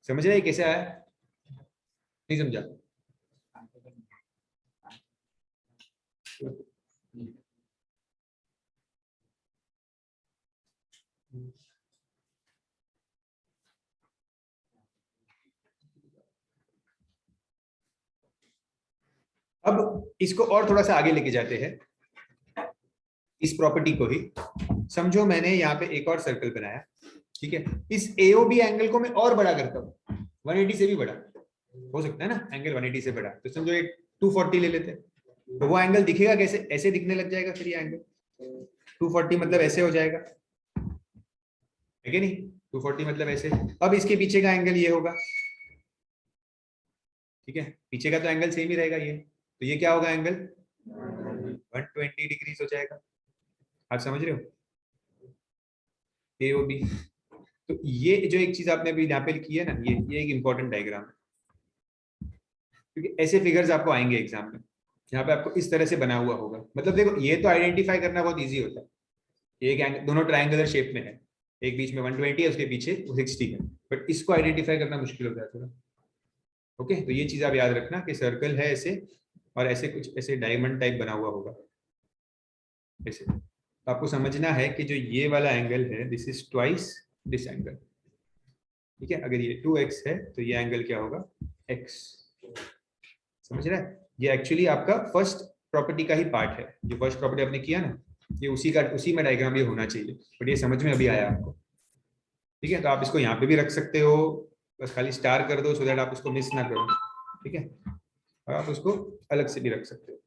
Speaker 1: समझ रहे हैं कैसे आया, नहीं समझा। अब इसको और थोड़ा सा आगे लेके जाते हैं, इस प्रॉपर्टी को ही समझो, मैंने यहाँ पे एक और सर्कल बनाया, ठीक है, इस एओबी एंगल को मैं और बड़ा करता हूँ, 180 से भी बड़ा हो सकता है ना, एंगल 180 से बड़ा, तो समझो एक 240 ले लेते हैं, तो वो एंगल दिखेगा कैसे, ऐसे दिखने लग जाएगा, फिर ये एंगल 240 मतलब ऐसे हो जाएगा, है कि नहीं, 240 मतलब ऐसे। अब इसके पीछे का एंगल ये होगा, ठीक है, पीछे का तो एंगल सेम ही रहेगा ये, तो ये क्या होगा एंगल 120 डिग्रीज हो जाएगा। आप समझ रहे हो, ए ओ बी। तो ये जो एक चीज आपने अभी यहाँ पे की है ना, ये एक इंपॉर्टेंट डायग्राम है, क्योंकि ऐसे फिगर्स आपको आएंगे एग्जाम में, यहाँ पे आपको इस तरह से बना हुआ होगा। मतलब देखो ये तो आइडेंटिफाई करना बहुत इजी होता है, एक एंगल दोनों ट्रायंगुलर शेप में है, एक बीच में 120 है, उसके पीछे 60 है, बट इसको आइडेंटिफाई करना मुश्किल होता है थोड़ा। ओके, तो ये चीज आप याद रखना कि सर्कल है ऐसे, और ऐसे कुछ ऐसे डायमंड टाइप बना हुआ होगा ऐसे, तो आपको समझना है कि जो ये वाला एंगल है, this is twice this angle, ठीक है। अगर ये 2x है तो ये एंगल क्या होगा, x। समझ रहा है, ये एक्चुअली आपका फर्स्ट प्रॉपर्टी का ही पार्ट है, जो फर्स्ट प्रॉपर्टी आपने किया ना, ये उसी में डायग्राम ये होना चाहिए, बट ये समझ में अभी आया आपको, ठीक है। तो आप इसको यहाँ पे भी रख सकते हो, बस खाली स्टार कर दो सो दैट आप उसको मिस ना करो, ठीक है, और आप उसको अलग से भी रख सकते हो।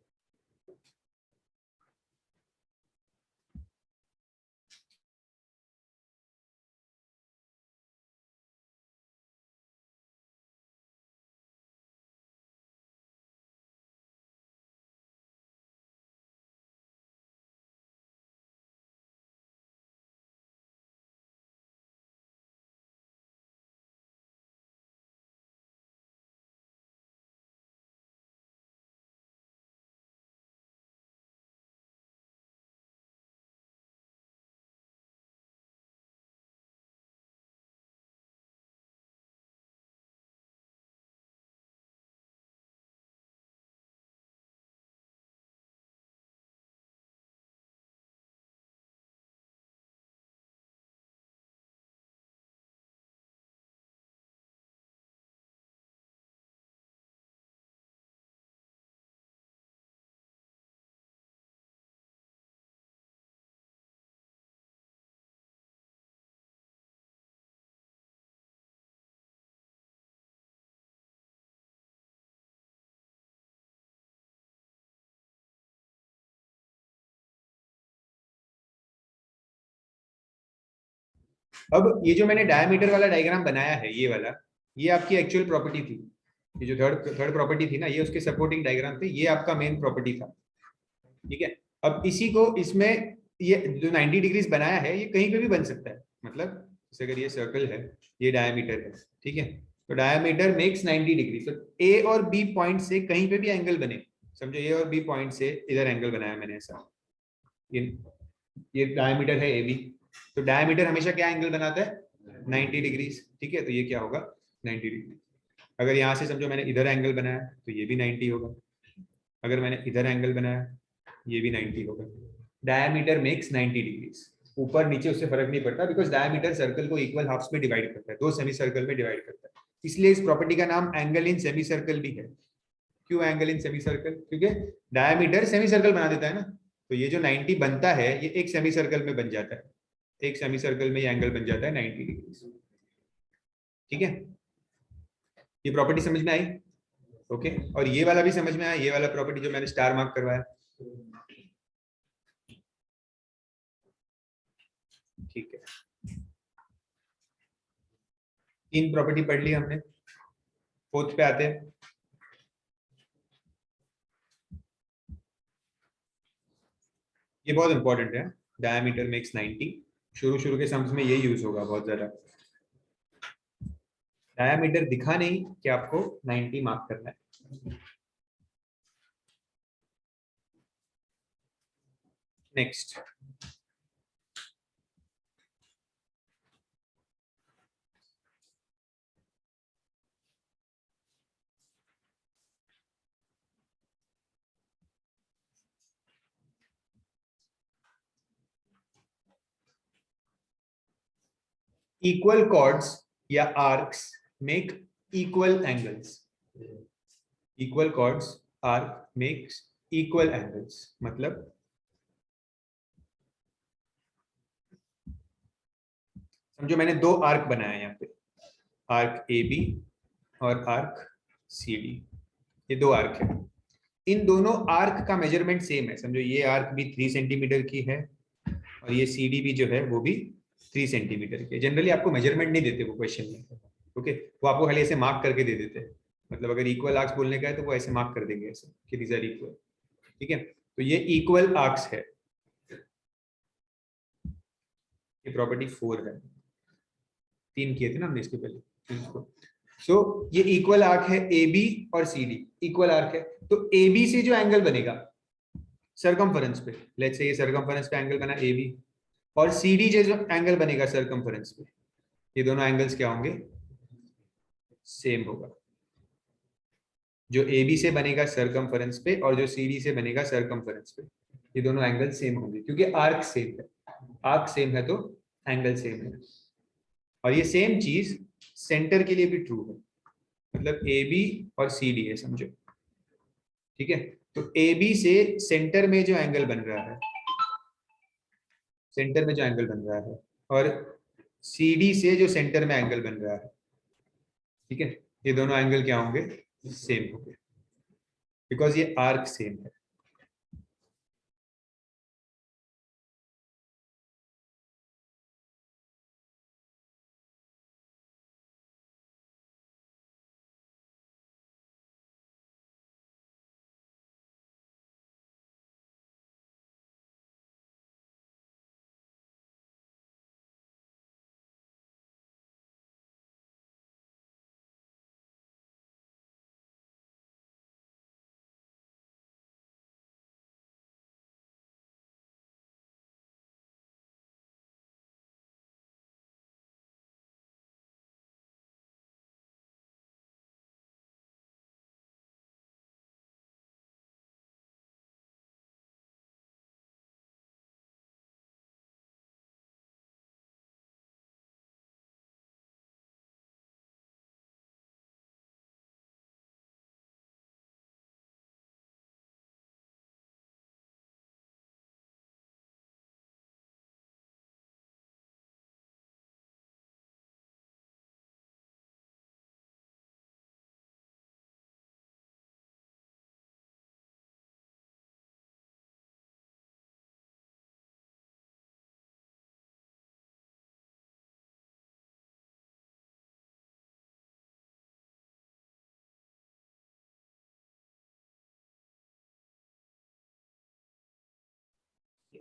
Speaker 1: अब ये जो मैंने डायमीटर वाला डायग्राम बनाया है, ये वाला, ये आपकी एक्चुअल प्रॉपर्टी थी। ये जो थर्ड थर्ड प्रॉपर्टी थी ना, ये उसके सपोर्टिंग डायग्राम थे, ये आपका मेन प्रॉपर्टी था। ठीक है, अब इसी को इसमें ये जो 90 डिग्रीज बनाया है, ये कहीं पे भी बन सकता है। मतलब जैसे अगर ये सर्कल है, ये डायमीटर है, ठीक है, तो डायमीटर मेक्स 90 डिग्री। तो ए और बी पॉइंट से कहीं पे भी एंगल बने, समझो ए और बी पॉइंट से इधर एंगल बनाया मैंने ऐसा, ये डायमीटर है ए बी, तो डायमीटर हमेशा क्या एंगल बनाता है, 90 डिग्रीज। ठीक है, तो ये क्या होगा, 90 डिग्री। अगर यहाँ से समझो मैंने इधर एंगल बनाया तो ये भी 90 होगा, अगर मैंने इधर एंगल बनाया ये भी 90 होगा। डायमीटर मेक्स 90 डिग्रीज, ऊपर नीचे उससे फर्क नहीं पड़ता, बिकॉज डायमीटर सर्कल को इक्वल हाफ्स में डिवाइड करता है, दो सेमी सर्कल में डिवाइड करता है। इसलिए इस प्रॉपर्टी का नाम एंगल इन सेमी सर्कल भी है। क्यों एंगल इन सेमी सर्कल, क्योंकि डायमीटर सेमी सर्कल बना देता है ना, तो ये जो 90 बनता है ये एक सेमी सर्कल में बन जाता है, एक सेमी सर्कल में ये एंगल बन जाता है 90 डिग्री। ठीक है, ये प्रॉपर्टी समझ में आई? ओके, और ये वाला भी समझ में आया, ये वाला प्रॉपर्टी जो मैंने स्टार मार्क करवाया। ठीक है, तीन प्रॉपर्टी पढ़ ली हमने, फोर्थ पे आते हैं। ये बहुत इंपॉर्टेंट है, डायमीटर मेक्स 90। शुरू शुरू के सम्स में यही यूज होगा बहुत ज्यादा। डायमीटर दिखा नहीं कि आपको 90 मार्क करना है। नेक्स्ट, इक्वल कॉर्ड्स या arcs make equal angles. Equal chords arc makes equal angles, मतलब समझो मैंने दो आर्क बनाया यहाँ पे, आर्क ए बी और आर्क सी डी, ये दो आर्क है। इन दोनों आर्क का मेजरमेंट सेम है, समझो ये आर्क भी 3 सेंटीमीटर की है और ये सी डी भी जो है वो भी 3 सेंटीमीटर की है। जनरली आपको मेजरमेंट नहीं देते वो क्वेश्चन में, ओके, वो आपको खाली ऐसे मार्क करके दे देते हैं। मतलब अगर इक्वल आर्क्स बोलने का है तो वो ऐसे मार्क कर देंगे ऐसे कि दीज आर इक्वल। ठीक है, तो ये इक्वल आर्क्स है, ये प्रॉपर्टी 4 है, 3 किए थे ना हमने इसके पहले। सो ये इक्वल आर्क है ए बी और सी डी, इक्वल आर्क है, तो ए बी से जो एंगल बनेगा सरकमफेरेंस पे, लेट्स से ये सरकमफेरेंस पे एंगल बना ए बी, और सी डी जो एंगल बनेगा सरकमफेरेंस पे, ये दोनों एंगल्स क्या होंगे, सेम होगा। जो ए बी से बनेगा सरकमफेरेंस पे और जो सी डी से बनेगा सरकमफेरेंस पे, ये दोनों एंगल सेम होंगे, क्योंकि आर्क सेम है। आर्क सेम है तो एंगल सेम है। और ये सेम चीज सेंटर के लिए भी ट्रू है, मतलब ए बी और सी डी है समझो। ठीक है, तो ए बी से सेंटर में जो एंगल बन रहा है, सेंटर में जो एंगल बन रहा है, और सी डी से जो सेंटर में एंगल बन रहा है, ठीक है, ये दोनों एंगल क्या होंगे, सेम होंगे, बिकॉज ये आर्क सेम है।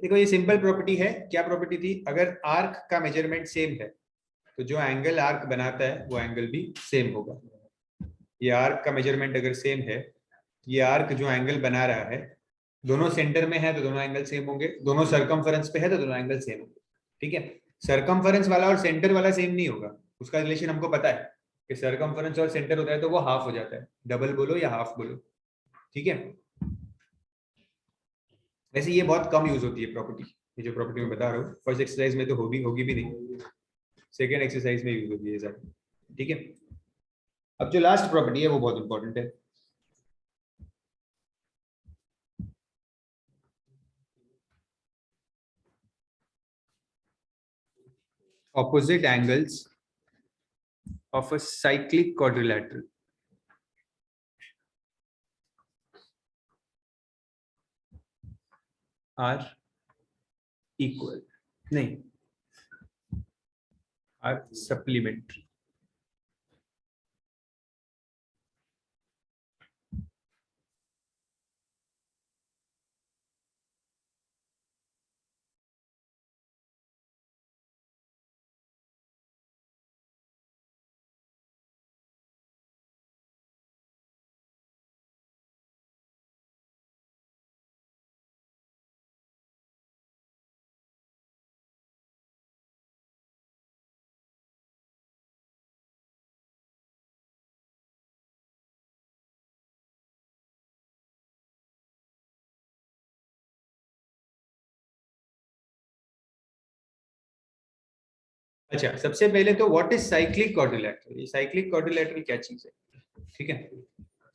Speaker 1: देखो ये सिंपल प्रॉपर्टी है। क्या प्रॉपर्टी थी? अगर आर्क का मेजरमेंट सेम है तो जो एंगल आर्क बनाता है वो एंगल भी सेम होगा। ये आर्क का मेजरमेंट अगर सेम है, ये आर्क जो एंगल बना रहा है, दोनों सेंटर में है तो दोनों एंगल सेम होंगे, दोनों सर्कमफरेंस पे है तो दोनों एंगल सेम होंगे। ठीक है, सर्कमफरेंस वाला और सेंटर वाला सेम नहीं होगा। उसका रिलेशन हमको पता है कि सर्कमफरेंस और सेंटर होता है तो वो हाफ हो जाता है। डबल बोलो या हाफ बोलो, ठीक है। वैसे ये बहुत कम यूज होती है प्रॉपर्टी, ये जो प्रॉपर्टी मैं बता रहा हूँ। फर्स्ट एक्सरसाइज में तो होगी भी नहीं, सेकेंड एक्सरसाइज में यूज होती है सर। ठीक है, अब जो लास्ट प्रॉपर्टी है वो बहुत इंपॉर्टेंट है। opposite angles of a cyclic quadrilateral are equal, नहीं, are supplementary. अच्छा, सबसे पहले तो व्हाट इज साइक्लिक क्वाड्रिलैटरल? ये साइक्लिक क्वाड्रिलैटरल क्या चीज है? ठीक है,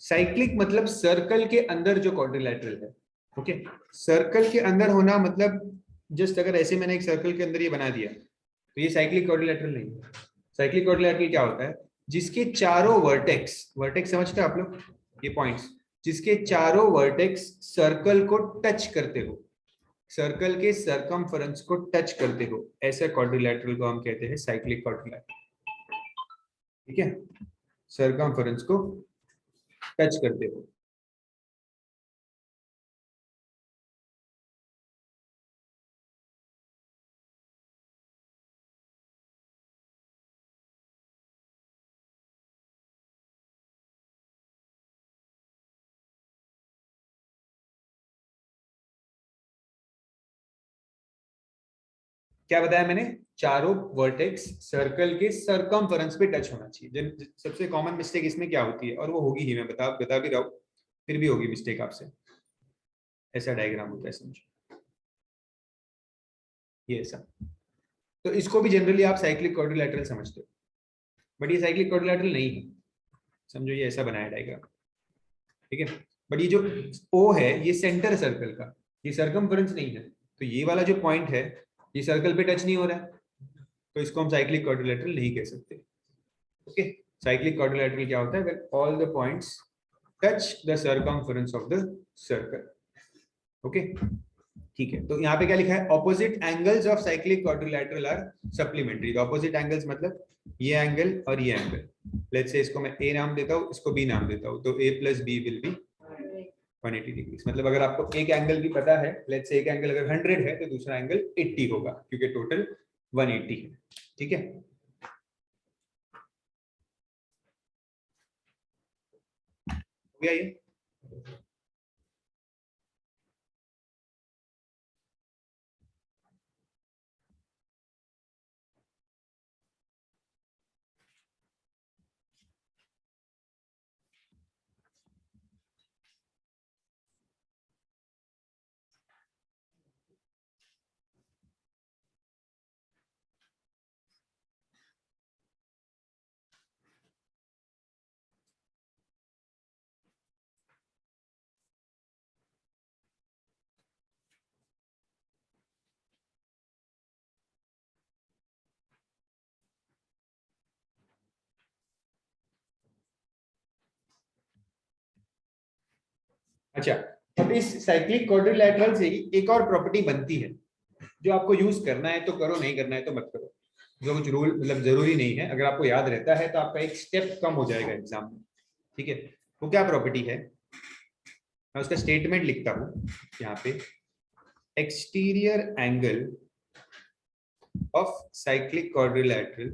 Speaker 1: साइक्लिक मतलब सर्कल के अंदर जो क्वाड्रिलैटरल है। ओके, सर्कल के अंदर होना मतलब जस्ट अगर ऐसे मैंने एक सर्कल के अंदर ये बना दिया तो ये साइक्लिक क्वाड्रिलैटरल नहीं है। साइक्लिक क्वाड्रिलैटरल क्या होता है? जिसके चारों वर्टेक्स, वर्टेक्स समझते हो आप लोग, ये पॉइंट्स, जिसके चारों वर्टेक्स सर्कल को टच करते हो, सर्कल के सर्कमफरेंस को टच करते हो, ऐसे क्वाड्रिलैटरल को हम कहते हैं साइक्लिक क्वाड्रिलैटरल। ठीक है, सर्कमफरेंस को टच करते हो। क्या बताया मैंने? चारों वर्टेक्स सर्कल के सर्कमफरेंस पे टच होना चाहिए। सबसे कॉमन मिस्टेक इसमें क्या होती है, और वो होगी ही, मैं बता भी रहा हूँ, फिर भी होगी मिस्टेक आपसे। ऐसा डायग्राम होता है, समझो ये ऐसा। तो इसको भी जनरली आप साइक्लिक क्वाड्रिलैटरल समझते हो, बट ये साइक्लिक क्वाड्रिलैटरल नहीं है। समझो ये ऐसा बनाया डायग्राम, ठीक है। बट ये जो ओ है ये सेंटर सर्कल का, ये सर्कमफरेंस नहीं है। तो ये वाला जो पॉइंट है ये सर्कल पे टच नहीं हो रहा है, तो इसको हम साइक्लिक क्वाड्रिलैटरल नहीं कह सकते। ओके, साइक्लिक क्वाड्रिलैटरल क्या होता है? When all the points touch the circumference of the circle. Okay, ठीक है। तो यहाँ पे क्या लिखा है? Opposite angles of cyclic quadrilateral are supplementary. तो ऑपोजिट एंगल्स मतलब ये एंगल और ये एंगल। लेट्स से इसको मैं ए नाम देता हूँ, इसको बी नाम देता हूँ, तो A plus B will be 180 degree. मतलब अगर आपको एक एंगल भी पता है, लेट्स से एक एंगल अगर 100 है तो दूसरा एंगल 80 होगा, क्योंकि टोटल 180 है। ठीक है, हो गया ये? अच्छा, अब इस साइक्लिक क्वाड्रिलैटरल से ही एक और प्रॉपर्टी बनती है, जो आपको यूज करना है तो करो, नहीं करना है तो मत करो। जो कुछ रूल मतलब जरूरी नहीं है, अगर आपको याद रहता है तो आपका एक स्टेप कम हो जाएगा एग्जाम में। ठीक है, वो क्या प्रॉपर्टी है? मैं उसका स्टेटमेंट लिखता हूँ यहाँ पे। exterior angle of cyclic quadrilateral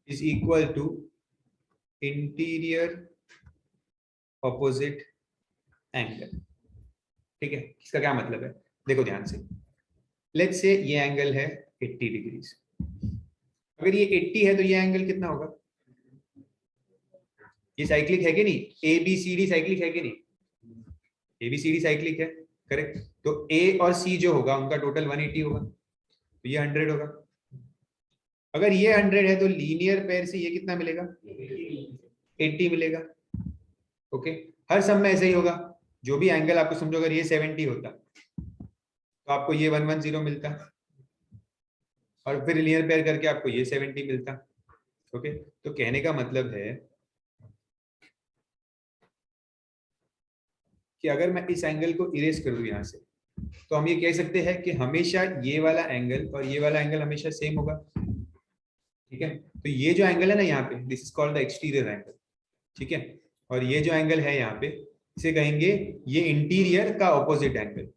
Speaker 1: is equal to interior opposite angle. ठीक है, इसका क्या मतलब है? देखो ध्यान से, लेट्स से ये एंगल है 80 डिग्रीज। अगर ये 80 है तो ये एंगल कितना होगा? ये साइक्लिक है कि नहीं? A B C D cyclic है कि नहीं? A B C D cyclic है, करेक्ट। तो ए और सी जो होगा उनका टोटल 180 होगा, तो ये 100 होगा। अगर ये 100 है तो लीनियर पेयर से ये कितना मिलेगा? 80 मिलेगा। ओके, हर सम में ऐसा ही होगा। जो भी एंगल आपको समझो, अगर ये 70 होता तो आपको ये 110 मिलता, और फिर लीनियर पेयर करके आपको ये 70 मिलता। ओके, तो कहने का मतलब है कि अगर मैं इस एंगल को इरेज कर दूं यहां से, तो हम ये कह सकते हैं कि हमेशा ये वाला एंगल और ये वाला एंगल हमेशा सेम होगा। ठीक है, तो ये जो एंगल है ना यहाँ पे, this is called the exterior angle. ठीक है, और ये जो एंगल है यहाँ पे, इसे कहेंगे ये इंटीरियर का ऑपोजिट एंगल।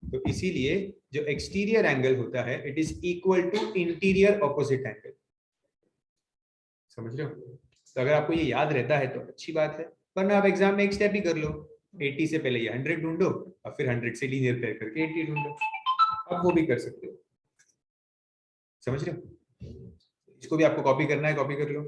Speaker 1: तो इसीलिए जो एक्सटीरियर एंगल होता है it is equal to interior opposite angle. समझ रहे हो? तो अगर आपको ये याद रहता है तो अच्छी बात है, वरना आप एग्जाम में एक स्टेप ही कर लो, 80 से पहले ये 100 ढूंढो और फिर 100 से लीनियर पेयर करके 80 ढूंढो। आप वो भी कर सकते हो। समझ रहे हो? इसको भी आपको कॉपी करना है, कॉपी कर लो।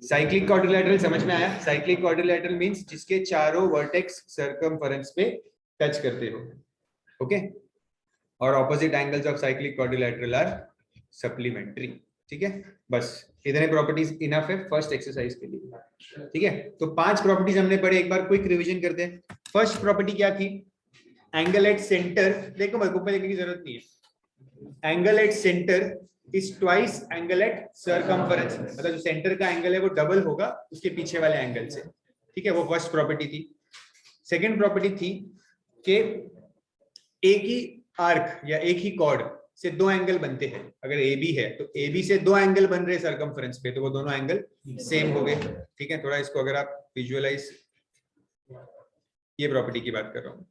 Speaker 1: साइक्लिक क्वाड्रिलेटरल समझ में आया? साइक्लिक क्वाड्रिलेटरल मींस जिसके चारों वर्टेक्स सर्कमफेरेंस पे टच करते हो। ओके, और opposite angles of cyclic quadrilateral are supplementary. ठीक है, बस इतने प्रॉपर्टीज इनफ है फर्स्ट एक्सरसाइज के लिए। ठीक है, तो 5 प्रॉपर्टीज हमने पढ़े, एक बार क्विक रिवीजन करते हैं। फर्स्ट प्रॉपर्टी क्या थी? एंगल एट सेंटर, देखो मैं बुक में लिखने की जरूरत नहीं है। Angle at centre is twice angle at circumference, मतलब जो सेंटर का एंगल है वो डबल होगा उसके पीछे वाले एंगल से। ठीक है, वो फर्स्ट प्रॉपर्टी थी। सेकंड प्रॉपर्टी थी कि एक ही आर्क या एक ही कॉर्ड से 2 एंगल बनते हैं। अगर ए बी है तो ए बी से 2 एंगल बन रहे सर्कमफेरेंस पे, तो वो दोनों एंगल सेम हो गए। ठीक है, थोड़ा इसको अगर आप विजुअलाइज, ये प्रॉपर्टी की बात कर रहा हूँ,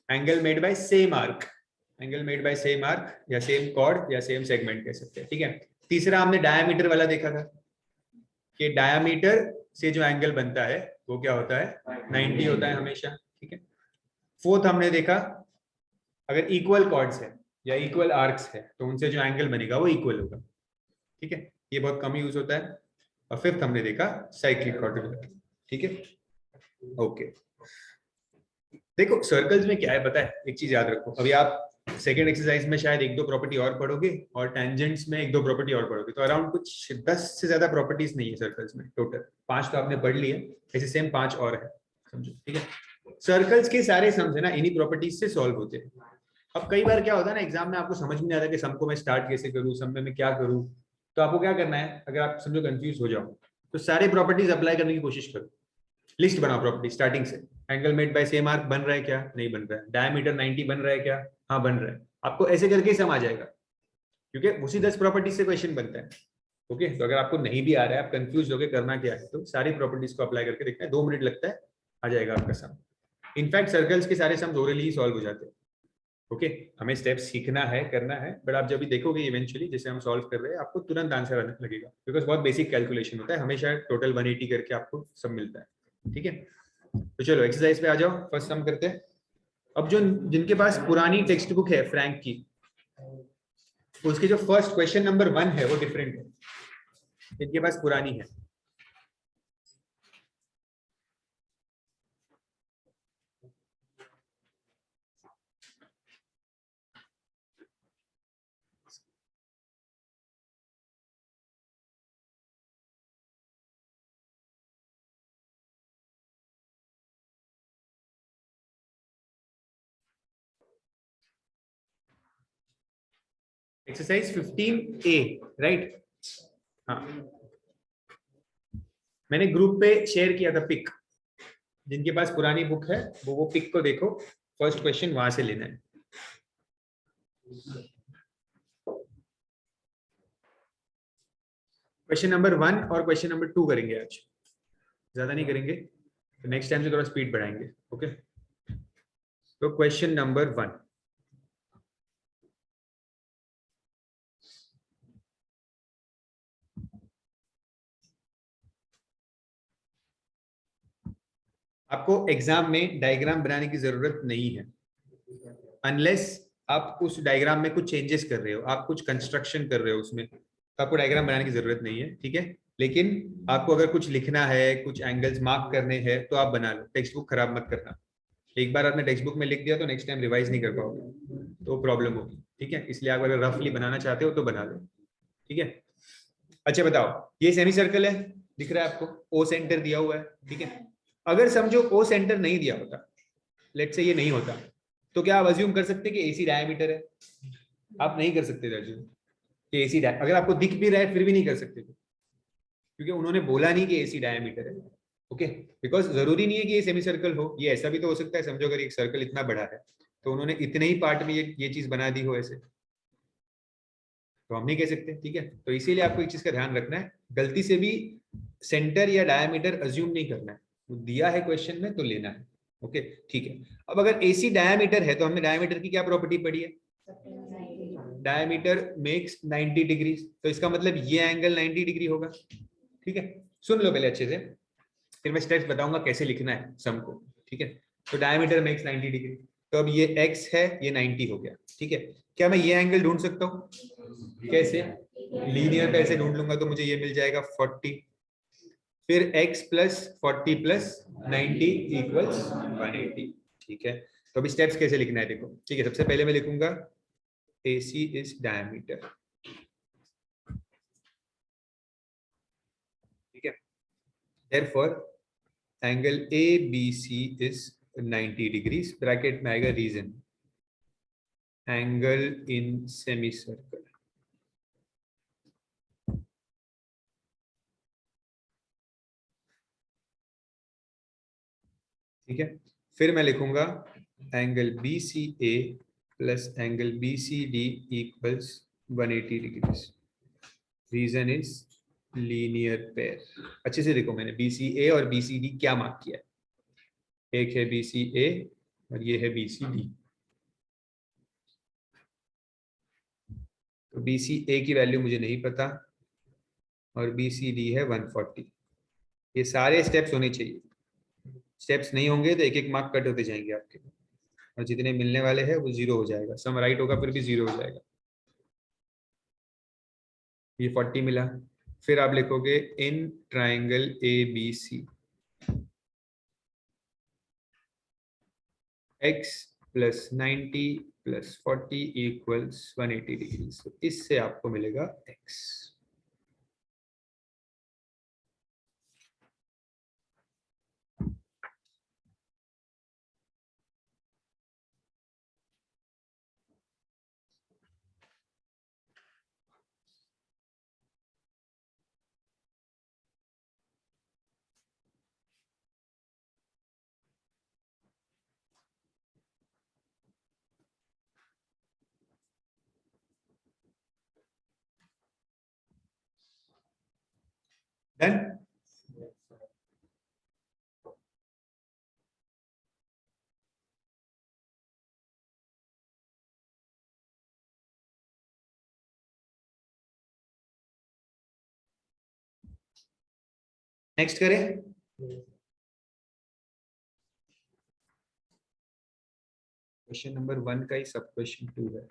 Speaker 1: angle made by same arc, angle made by same arc या सेम कॉर्ड या सेम सेगमेंट कह सकते हैं। ठीक है, तीसरा हमने डायामीटर वाला देखा था कि डायामीटर से जो एंगल बनता है वो क्या होता है? 90 होता है हमेशा। ठीक है, फोर्थ हमने देखा अगर इक्वल कॉर्ड्स है या इक्वल आर्क्स है तो उनसे जो एंगल बनेगा वो इक्वल होगा। ठीक है, ये बहुत कम यूज होता है। और फिफ्थ हमने देखा साइक्लिक क्वाड्रिलेटरल। ठीक है, ओके। देखो सर्कल्स में क्या है पता है, एक चीज याद रखो, अभी आप सेकेंड एक्सरसाइज में शायद एक दो प्रॉपर्टी और पढ़ोगे और टेंजेंट्स में एक दो प्रॉपर्टी और पढ़ोगे, तो अराउंड कुछ 10 से ज्यादा प्रॉपर्टीज नहीं है सर्कल्स में टोटल। 5 तो आपने पढ़ लिए, ऐसे सेम 5 और है, समझो ठीक है। सर्कल्स के सारे सम्स है ना इन्हीं प्रॉपर्टीज से सॉल्व होते हैं। अब कई बार क्या होता है ना एग्जाम में आपको समझ में नहीं आता कि सम को मैं स्टार्ट कैसे करूँ, सम में मैं क्या करूँ, तो आपको क्या करना है, अगर आप समझो कंफ्यूज हो जाओ तो सारे प्रॉपर्टीज अप्लाई करने की कोशिश करो। लिस्ट बनाओ प्रॉपर्टी स्टार्टिंग से, angle made by same arc बन रहा है क्या, नहीं बन रहा है, डायमीटर 90 बन रहा है क्या, हाँ बन रहा है, आपको ऐसे करके ही सम आ जाएगा, क्योंकि उसी 10 प्रॉपर्टी से क्वेश्चन बनता है। ओके, तो अगर आपको नहीं भी आ रहा है, आप कंफ्यूज हो गए करना क्या है, तो सारी प्रॉपर्टीज को अप्लाई करके देखना है, 2 मिनट लगता है, आ जाएगा आपका सम। इनफैक्ट सर्कल्स के सारे सम ओरली ही सॉल्व हो जाते हैं। ओके, हमें स्टेप सीखना है, करना है, बट आप जब भी देखोगे इवेंचुअली जैसे हम सॉल्व कर रहे हैं आपको तुरंत आंसर आने लगेगा, बिकॉज बहुत बेसिक कैलकुलेशन होता है, हमेशा टोटल 180 करके आपको सब मिलता है। ठीक है, तो चलो एक्सरसाइज पे आ जाओ, फर्स्ट सम करते हैं। अब जो जिनके पास पुरानी टेक्स्ट बुक है फ्रैंक की, उसके जो फर्स्ट क्वेश्चन नंबर 1 है वो डिफरेंट है, जिनके पास पुरानी है। Exercise 15A, right. हाँ, मैंने ग्रुप पे शेयर किया था पिक, जिनके पास पुरानी बुक है वो पिक को देखो, फर्स्ट क्वेश्चन वहां से लेना है। क्वेश्चन नंबर 1 और क्वेश्चन नंबर 2 करेंगे आज, ज्यादा नहीं करेंगे, तो नेक्स्ट टाइम से थोड़ा स्पीड बढ़ाएंगे। ओके, तो क्वेश्चन नंबर 1, आपको एग्जाम में डायग्राम बनाने की जरूरत नहीं है, अनलेस आप उस डायग्राम में कुछ चेंजेस कर रहे हो, आप कुछ कंस्ट्रक्शन कर रहे हो उसमें, तो आपको डायग्राम बनाने की जरूरत नहीं है। ठीक है, लेकिन आपको अगर कुछ लिखना है, कुछ एंगल्स मार्क करने हैं, तो आप बना लो, टेक्स्ट बुक खराब मत करना। एक बार आपने टेक्स्ट बुक में लिख दिया तो नेक्स्ट टाइम रिवाइज नहीं कर पाओगे, तो प्रॉब्लम होगी। ठीक है, इसलिए आप अगर रफली बनाना चाहते हो तो बना लो। ठीक है, अच्छा बताओ, ये सेमी सर्कल है, दिख रहा है आपको, ओ सेंटर दिया हुआ है। ठीक है, अगर समझो ओ सेंटर नहीं दिया होता, लेट से ये नहीं होता, तो क्या आप अज्यूम कर सकते कि एसी डायमीटर है? आप नहीं कर सकते अज्यूम कि एसी, अगर आपको दिख भी रहा है फिर भी नहीं कर सकते, क्योंकि उन्होंने बोला नहीं कि एसी डायमीटर है। ओके, बिकॉज जरूरी नहीं है कि ये सेमी सर्कल हो, ये ऐसा भी तो हो सकता है, समझो अगर एक सर्कल इतना बड़ा है तो उन्होंने इतने ही पार्ट में ये चीज बना दी हो ऐसे, तो हम नहीं कह सकते। ठीक है, तो इसीलिए आपको एक चीज का ध्यान रखना है, गलती से भी सेंटर या डायमीटर अज्यूम नहीं करना है, वो दिया है क्वेश्चन में तो लेना है। ओके, ठीक है, अब अगर एसी डायमीटर है तो हमने डायमीटर की क्या प्रॉपर्टी पढ़ी है, डायमीटर मेक्स 90 डिग्री, तो इसका मतलब ये एंगल 90 डिग्री होगा। ठीक है, सुन लो पहले अच्छे से, फिर मैं स्टेप्स बताऊंगा कैसे लिखना है सम को। ठीक है, तो डायमीटर मेक्स 90 डिग्री, तो अब ये x है, ये 90 हो गया। ठीक है, क्या मैं ये एंगल ढूंढ सकता हूँ? कैसे? लीनियर पे ऐसे ढूंढ लूंगा तो मुझे ये मिल जाएगा 40, फिर x प्लस 40 प्लस 90 इक्वल्स 180। ठीक है, तो अभी स्टेप्स कैसे लिखना है देखो। ठीक है, सबसे पहले मैं लिखूंगा AC इज डायमीटर। ठीक है, therefore angle ABC is 90 degrees, bracket में आएगा reason angle in semicircle. ठीक है, फिर मैं लिखूंगा angle BCA plus angle BCD equals 180 degrees, reason is linear pair. अच्छे से देखो, मैंने BCA और BCD क्या मार्क किया है, एक है BCA और ये है BCD। तो BCA की वैल्यू मुझे नहीं पता और BCD है 140। ये सारे स्टेप्स होने चाहिए, स्टेप्स नहीं होंगे तो एक एक मार्क कट होते जाएंगे आपके, और जितने मिलने वाले हैं वो जीरो हो जाएगा, सम राइट होगा फिर भी जीरो हो जाएगा। ये 40 मिला, फिर आप लिखोगे in triangle ABC, x plus 90 plus 40 equals 180 degree. तो इससे आपको मिलेगा x। डन। नेक्स्ट करें। क्वेश्चन नंबर 1 का ही सब क्वेश्चन 2 है।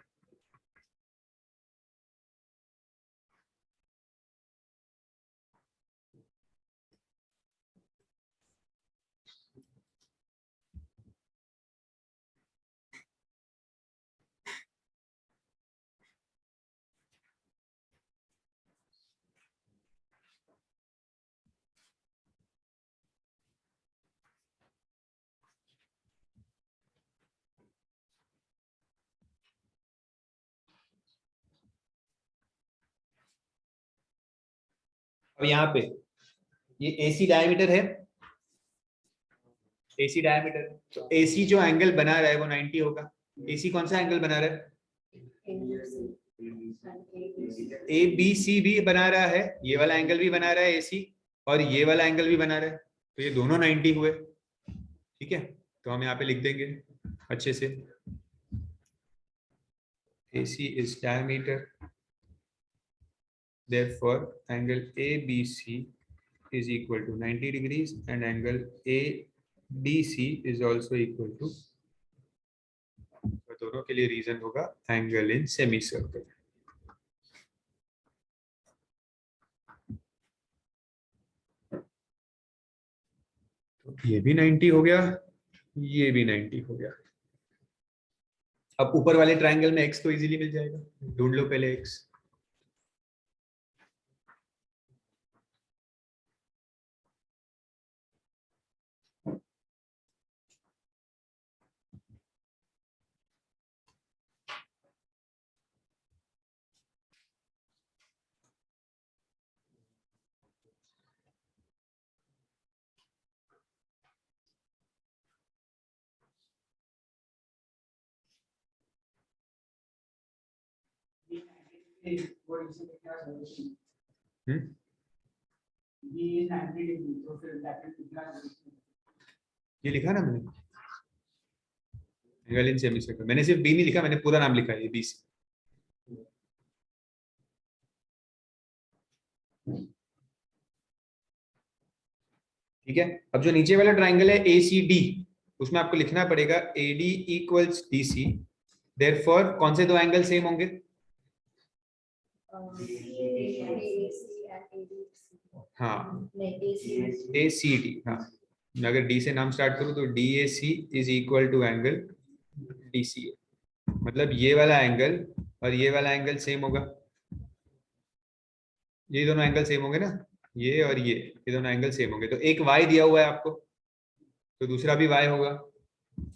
Speaker 1: अब यहाँ पे ये AC डायमीटर है, AC डायमीटर। तो AC जो एंगल बना रहा है वो 90 होगा। AC कौन सा एंगल बना रहा है? ABC भी बना रहा है, ये वाला एंगल भी बना रहा है AC, और ये वाला एंगल भी बना रहा है, तो ये दोनों 90 हुए। ठीक है, तो हम यहाँ पे लिख देंगे अच्छे से, AC is diameter, therefore angle ABC is equal to 90 degrees and angle ADC is also equal to, तो दोनों के लिए रीजन होगा एंगल इन सेमी सर्कल। तो ये भी 90 हो गया, ये भी 90 हो गया। अब ऊपर वाले ट्रायंगल में x तो इजीली मिल जाएगा, ढूंढ लो पहले x। ये लिखा ना मैंने, एंगल इन सेमी सर्कल। मैंने सिर्फ बी नहीं लिखा, मैंने पूरा नाम लिखा है बी सी। ठीक है, अब जो नीचे वाला ट्राइंगल है ACD, उसमें आपको लिखना पड़ेगा AD इक्वल्स DC। देयरफॉर कौन से दो एंगल सेम होंगे? हाँ, ACD। हाँ, मैं अगर D से नाम स्टार्ट करूं तो DAC is equal to angle DCA। मतलब ये वाला एंगल और ये वाला एंगल सेम होगा, ये दोनों एंगल सेम होंगे ना, ये और ये दोनों एंगल सेम होंगे। तो एक y दिया हुआ है आपको, तो दूसरा भी y होगा,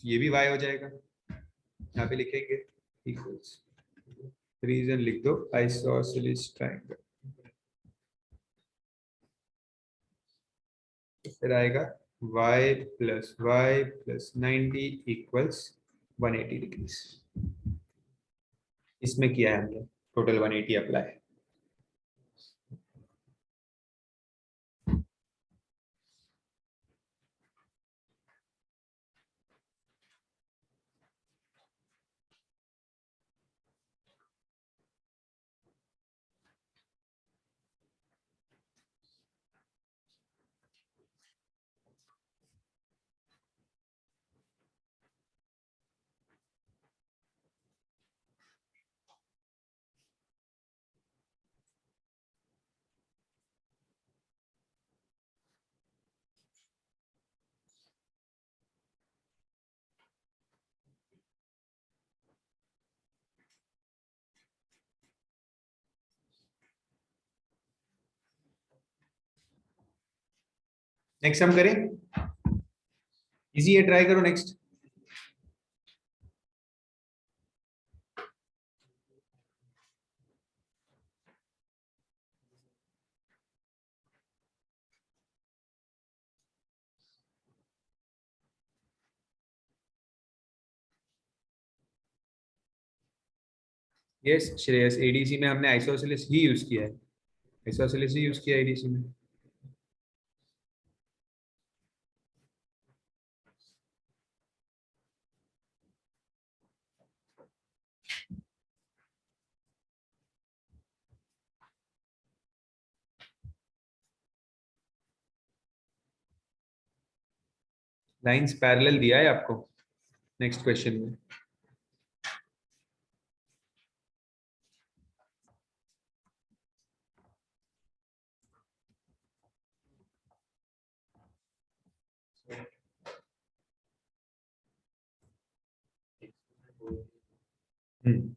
Speaker 1: ये भी y हो जाएगा। यहाँ पे लिखेंगे इक्वल्स, रीजन लिख दो आइसोसेलेस ट्रायंगल। फिर आएगा y प्लस 90 इक्वल्स 180 डिग्रीज। इसमें किया है हमने टोटल 180 अप्लाई। नेक्स्ट हम करें, इजी है, ट्राई करो नेक्स्ट। यस श्रेयस, एडीसी में हमने आइसोसेलेस ही यूज किया है, आइसोसेलेस ही यूज किया है एडीसी में। लाइंस पैरेलल दिया है आपको नेक्स्ट क्वेश्चन में। हम्म,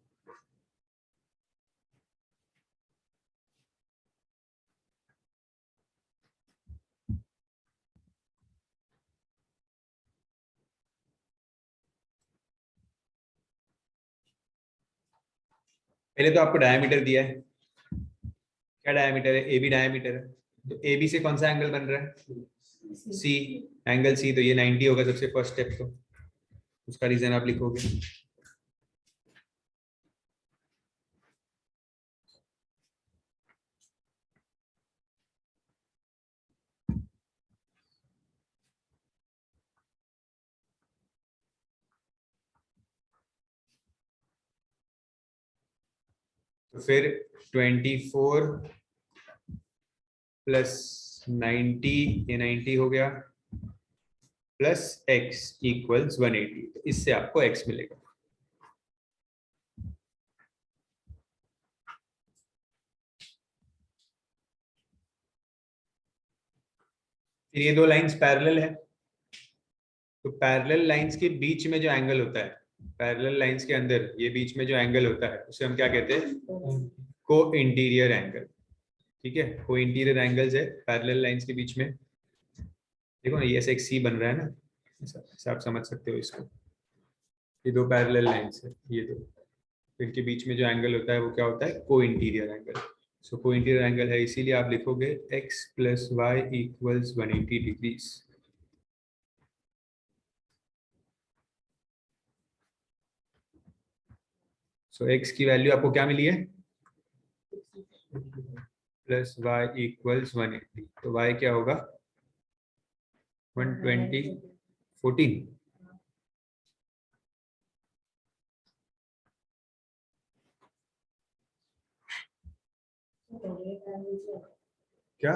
Speaker 1: पहले तो आपको डायमीटर दिया है, क्या डायमीटर है, ए बी डायमीटर है, तो ए बी से कौन सा एंगल बन रहा है, सी, एंगल सी, तो ये 90 होगा सबसे फर्स्ट स्टेप, तो उसका रीजन आप लिखोगे। तो फिर 24 प्लस 90, ये 90 हो गया, प्लस x इक्वल्स 180, तो इससे आपको x मिलेगा। फिर ये दो लाइंस पैरेलल है, तो पैरेलल लाइंस के बीच में जो एंगल होता है, पैरेलल लाइंस के अंदर ये बीच में जो एंगल होता है उसे हम क्या कहते हैं, को इंटीरियर एंगल। ठीक है, को इंटीरियर एंगल्स है पैरेलल लाइंस के बीच में। देखो ना, ये ऐसे एक सी बन रहा है ना, ऐसा आप समझ सकते हो इसको, ये दो पैरेलल लाइंस है ये दो, तो इनके बीच में जो एंगल होता है वो क्या होता है, को इंटीरियर एंगल। सो को इंटीरियर एंगल है, इसीलिए आप लिखोगे x plus y equals 180 degrees. So x की वैल्यू आपको क्या मिली है, प्लस वाई इक्वल्स 180, तो y क्या होगा 120 14। क्या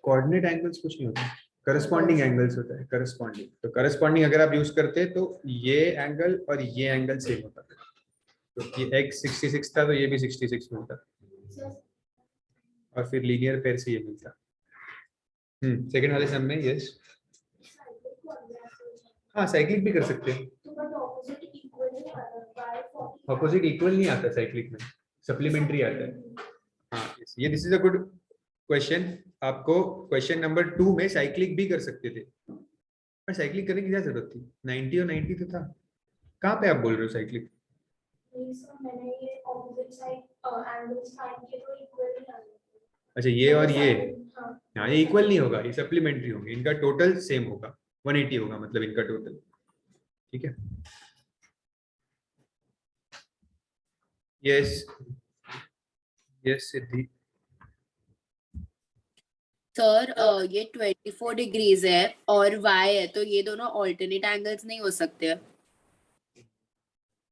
Speaker 1: कोऑर्डिनेट एंगल्स कुछ नहीं होता, करस्पॉन्डिंग एंगल्स होता है, करस्पॉन्डिंग, तो करस्पॉन्डिंग अगर आप यूज करते तो ये एंगल और ये एंगल सेम होता, तो ये x 66 था तो ये भी 66 मिलता, और फिर लीनियर पेयर से ये मिलता। सेकंड वाले सम में यस, हाँ साइक्लिक भी कर सकते हैं, अपोजिट इक्वल नहीं आता साइक्लिक में, सप्लीमेंट्री आता है। हाँ yes, ये this is a good question, आपको क्वेश्चन नंबर 2 में साइक्लिक भी कर सकते थे, पर साइक्लिक करने की क्या जरूरत थी, 90 और 90 तो था, कहाँ पे आप बोल रहे हो साइक्लिक। अच्छा ये और ये, हाँ ये इक्वल नहीं होगा, ये सप्लीमेंट्री होंगे, इनका टोटल सेम होगा, 180 होगा मतलब इनका टोटल। ठीक है, यस यस सिद्धि।
Speaker 2: सर ये 24 डिग्रीज है और y है, तो ये दोनों ऑल्टरनेट एंगल्स नहीं हो सकते।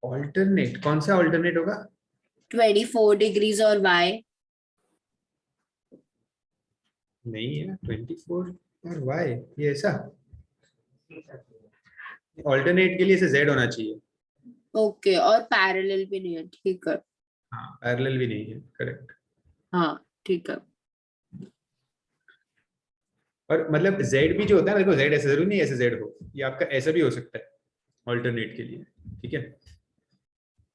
Speaker 1: ऑल्टरनेट, कौन सा ऑल्टरनेट होगा,
Speaker 2: 24 डिग्रीज और y।
Speaker 1: नहीं है 24 और वाई, ये ऐसा ऑल्टरनेट के लिए इसे जेड होना चाहिए।
Speaker 2: ओके, और पैरेलल भी नहीं है, ठीक है।
Speaker 1: हाँ पैरेलल भी नहीं है, करेक्ट।
Speaker 2: हाँ ठीक है।
Speaker 1: और मतलब जेड भी जो होता है ना, देखो जेड ऐसे जरूरी नहीं ऐसे जेड हो, ये आपका ऐसा भी हो सकता है ऑल्टरनेट के लिए। ठीक है,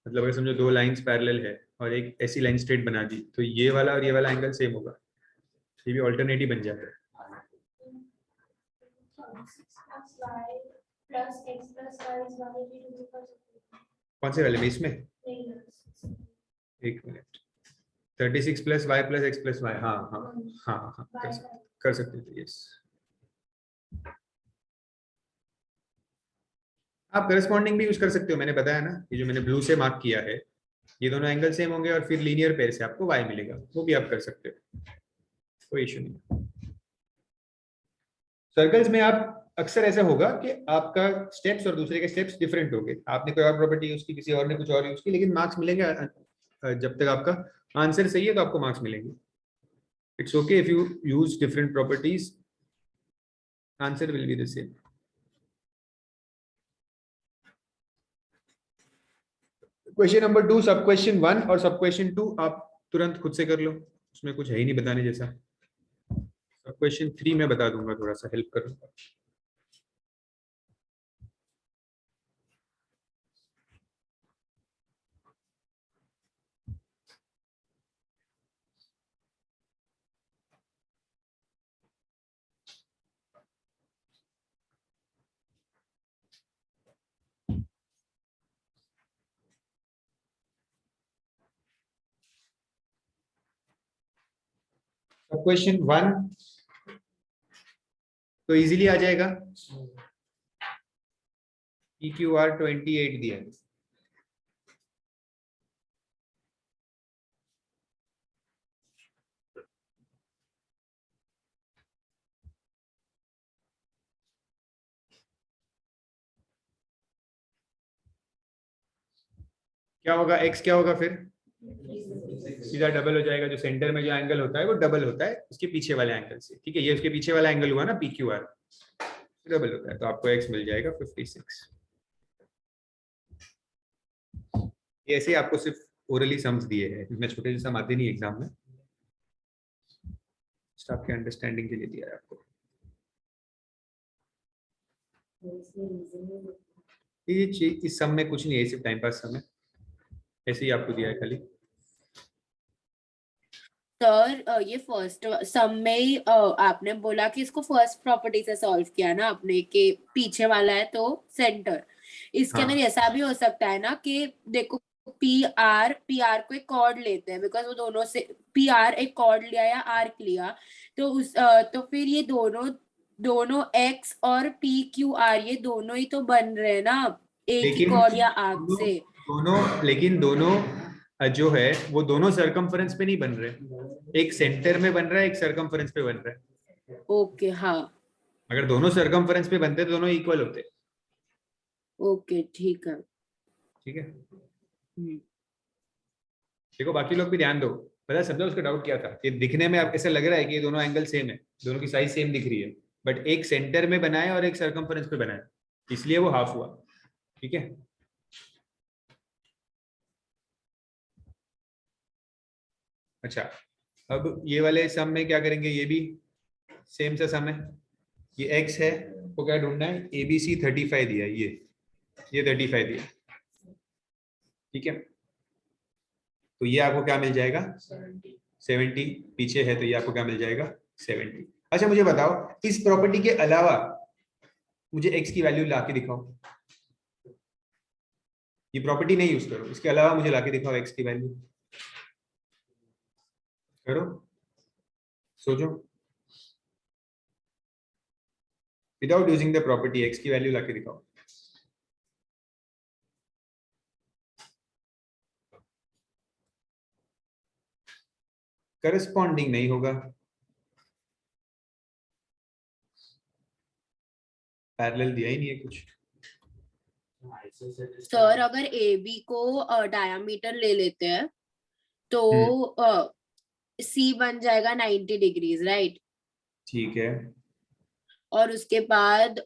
Speaker 1: मतलब अगर समझो दो लाइंस पैरेलल है और एक ऐसी लाइन स्ट्रेट बना दी, तो ये वाला और ये वाला एंगल सेम होगा, ये भी ऑल्टरनेट ही बन जाता है। कौन से वाले में? इसमें एक minute, 36 plus y plus x plus y, हाँ हाँ हाँ हाँ कर सकते थे। यस, आप करस्पॉन्डिंग भी यूज कर सकते हो, मैंने बताया ना, ये जो मैंने ब्लू से मार्क किया है, ये दोनों एंगल सेम होंगे और फिर लीनियर पेयर से आपको y मिलेगा, वो भी आप कर सकते हो, कोई इशू नहीं। सर्कल्स में आप अक्सर ऐसा होगा कि आपका स्टेप्स और दूसरे के स्टेप्स डिफरेंट होंगे, आपने कोई और प्रॉपर्टी यूज की, किसी और ने कुछ और यूज की, लेकिन मार्क्स मिलेंगे। जब तक आपका आंसर सही है तो आपको मार्क्स मिलेंगे। It's okay if you use different properties, answer will be the same. Question number 2, सब क्वेश्चन 1 और सब क्वेश्चन 2 आप तुरंत खुद से कर लो, उसमें कुछ है ही नहीं बताने जैसा। सब क्वेश्चन 3 मैं बता दूंगा, थोड़ा सा हेल्प करूंगा। सब क्वेश्चन 1 तो इजीली आ जाएगा। EQR 28 दिया है, क्या होगा x, क्या होगा फिर सीधा डबल हो जाएगा, जो सेंटर में जो एंगल होता है वो डबल होता है उसके पीछे वाले एंगल से, ठीक है, ये उसके पीछे वाला एंगल हुआ ना PQR, डबल होता है, तो आपको x मिल जाएगा 56। ये ऐसे आपको सिर्फ ओरली सम्स दिए हैं, इसमें छोटे से सम आते नहीं एग्जाम में, आपके अंडरस्टैंडिंग के लिए दिया है आपको। ये इस सम में कुछ नहीं है, सिर्फ टाइम पास सम है, ऐसे ही आपको दिया है खाली।
Speaker 2: सर ये फर्स्ट सम में आपने बोला कि इसको फर्स्ट प्रॉपर्टी से सॉल्व किया ना आपने, कि पीछे वाला है तो सेंटर, इसके अंदर ऐसा भी हो सकता है ना कि देखो पी आर को एक कॉर्ड लेते हैं, बिकॉज वो दोनों से पी आर एक कॉर्ड लिया या आर्क लिया, तो उस तो फिर ये दोनों एक्स और पी क्यू आर ये दोनों ही तो बन रहे हैं ना एक ही कॉर्ड या आर्क से।
Speaker 1: लेकिन दोनों जो है वो दोनों सरकमफरेंस पे नहीं बन रहे, एक सेंटर में बन रहा है, एक सरकमफरेंस पे बन रहा है।
Speaker 2: ओके हाँ,
Speaker 1: अगर दोनों सरकमफरेंस पे बनते तो दोनों इक्वल होते।
Speaker 2: ओके ठीक है।
Speaker 1: ठीक है, देखो बाकी लोग भी ध्यान दो, पता है सब लोग उसका डाउट किया था कि दिखने में ऐसा लग रहा है कि ये दोनों एंगल सेम है, दोनों की साइज सेम दिख रही है, बट एक सेंटर में बनाया और एक सरकमफरेंस पे बनाया, इसलिए वो हाफ हुआ। ठीक है, अच्छा अब ये वाले सम में क्या करेंगे, ये भी सेम सा सम है, ये x है, वो क्या ढूंढना है, ABC 35 दिया है, ये 35 दिया, ठीक है, तो ये आपको क्या मिल जाएगा 70, पीछे है तो ये आपको क्या मिल जाएगा 70। अच्छा मुझे बताओ इस प्रॉपर्टी के अलावा मुझे x की वैल्यू ला के दिखाओ, ये प्रॉपर्टी नहीं यूज करो, इसके अलावा मुझे ला के दिखाओ x की वैल्यू, करो सोचो, without using the property x की वैल्यू ला के दिखाओ। करस्पॉन्डिंग नहीं होगा, पैरेलल दिया ही नहीं है कुछ।
Speaker 2: सर अगर ए बी को डायामीटर ले लेते हैं तो सी बन जाएगा 90 डिग्रीज, राइट?
Speaker 1: ठीक है,
Speaker 2: और उसके बाद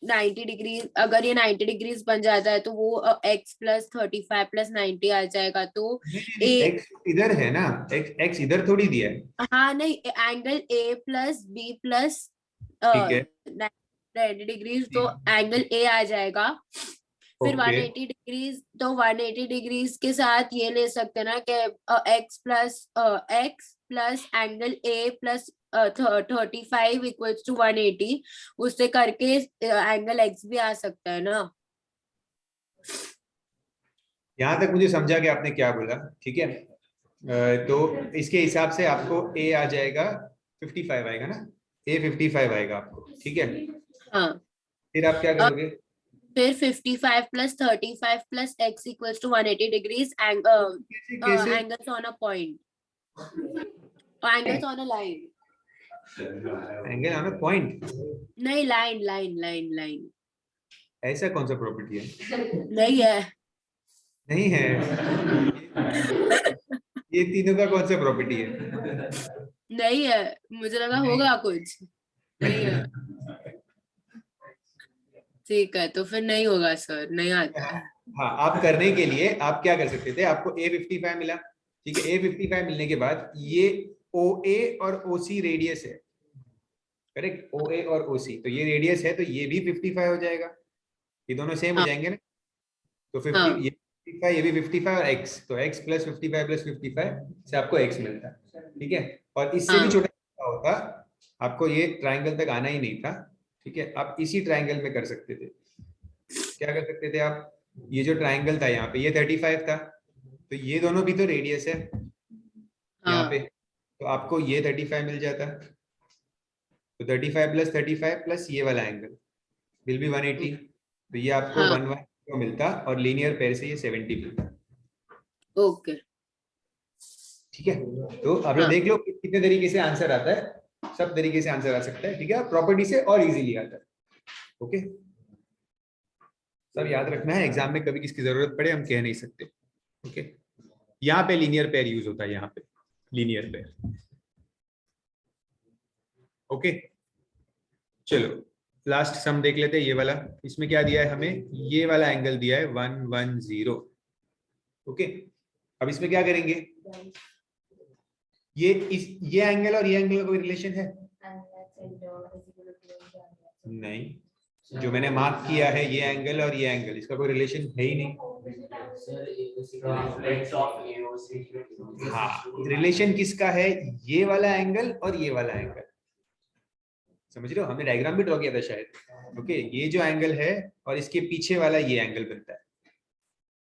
Speaker 2: 90 डिग्रीज, अगर ये 90 डिग्रीज बन जाता है तो वो x प्लस 35 प्लस 90 आ जाएगा, तो
Speaker 1: नहीं, x इधर है ना, x इधर थोड़ी दिया है।
Speaker 2: हाँ नहीं, angle A plus B plus
Speaker 1: ठीक है,
Speaker 2: 90 डिग्रीज, तो एंगल ए आ जाएगा फिर
Speaker 1: Okay.
Speaker 2: 180 डिग्रीज, तो 180 डिग्रीज के साथ ये ले सकते हैं ना कि x plus angle a plus 35 equals to 180, उससे करके एंगल x भी आ सकता है ना।
Speaker 1: यहाँ तक मुझे समझा कि आपने क्या बोला, ठीक है। तो इसके हिसाब से आपको a आ जाएगा 55 आएगा ना, a 55 आएगा आपको, ठीक है।
Speaker 2: हाँ,
Speaker 1: फिर आप क्या करोगे?
Speaker 2: फिर 55 plus 35 plus x equals to 180 degrees
Speaker 1: कैसे?
Speaker 2: Angles on a point, angles on a line,
Speaker 1: angle on a point?
Speaker 2: नहीं लाइन लाइन लाइन लाइन,
Speaker 1: ऐसा कौन सा प्रॉपर्टी है?
Speaker 2: नहीं है।
Speaker 1: नहीं है। ये तीनों का कौन सा प्रॉपर्टी है?
Speaker 2: नहीं है, मुझे लगा होगा कुछ, नहीं है। ठीक है, तो फिर नहीं होगा सर, नहीं आता है।
Speaker 1: हाँ, आप करने के लिए आप क्या कर सकते थे, आपको a55 मिला, ठीक है। a55 मिलने के बाद ये OA और OC रेडियस है, करेक्ट। OA और OC, तो ये रेडियस है, तो ये भी 55 हो जाएगा, ये दोनों सेम हो
Speaker 2: हाँ
Speaker 1: जाएंगे ना। तो 50
Speaker 2: हाँ
Speaker 1: ये 55, ये भी 55 और x, तो x प्लस 55 प्लस 55 से आपको x मिलता है, ठीक है। और इससे भी
Speaker 2: हाँ
Speaker 1: छोटा होता, आपको ये ट्राइंगल तक आना ही नहीं था, ठीक है। आप इसी ट्राइंगल में कर सकते थे। क्या कर सकते थे आप, ये जो ट्राइंगल था यहाँ पे ये 35 था, तो ये दोनों भी तो रेडियस है यहाँ पे,
Speaker 2: हाँ
Speaker 1: तो आपको ये 35 मिल जाता। तो 35 प्लस ये वाला एंगल विल बी 180, तो ये आपको
Speaker 2: हाँ
Speaker 1: 110 मिलता, और लीनियर पेयर से ये 70 मिलता,
Speaker 2: ओके
Speaker 1: ठीक है। तो आप लोग
Speaker 2: हाँ
Speaker 1: देख लो कितने तरीके से आंसर आता है, सब तरीके से आंसर आ सकता है, ठीक है। प्रॉपर्टी से और इजीली आता है, ओके। सब याद रखना है, एग्जाम में कभी किसकी जरूरत पड़े हम कह नहीं सकते, ओके। यहाँ पे लीनियर पेयर यूज होता है, यहाँ पे लीनियर पेयर, ओके। चलो लास्ट सम देख लेते हैं, ये वाला। इसमें क्या दिया है हमें, ये वाला एंगल दिया है 110, ओके। अब इसमें क्या करेंगे, ये एंगल और ये एंगल का कोई रिलेशन है? नहीं, जो मैंने मार्क किया है ये एंगल और ये एंगल, इसका कोई रिलेशन है ही नहीं। हाँ, रिलेशन किसका है, ये वाला एंगल और ये वाला एंगल, समझ रहे हो, हमने डायग्राम भी ड्रॉ किया था शायद, ओके। ये जो एंगल है और इसके पीछे वाला ये एंगल बनता है,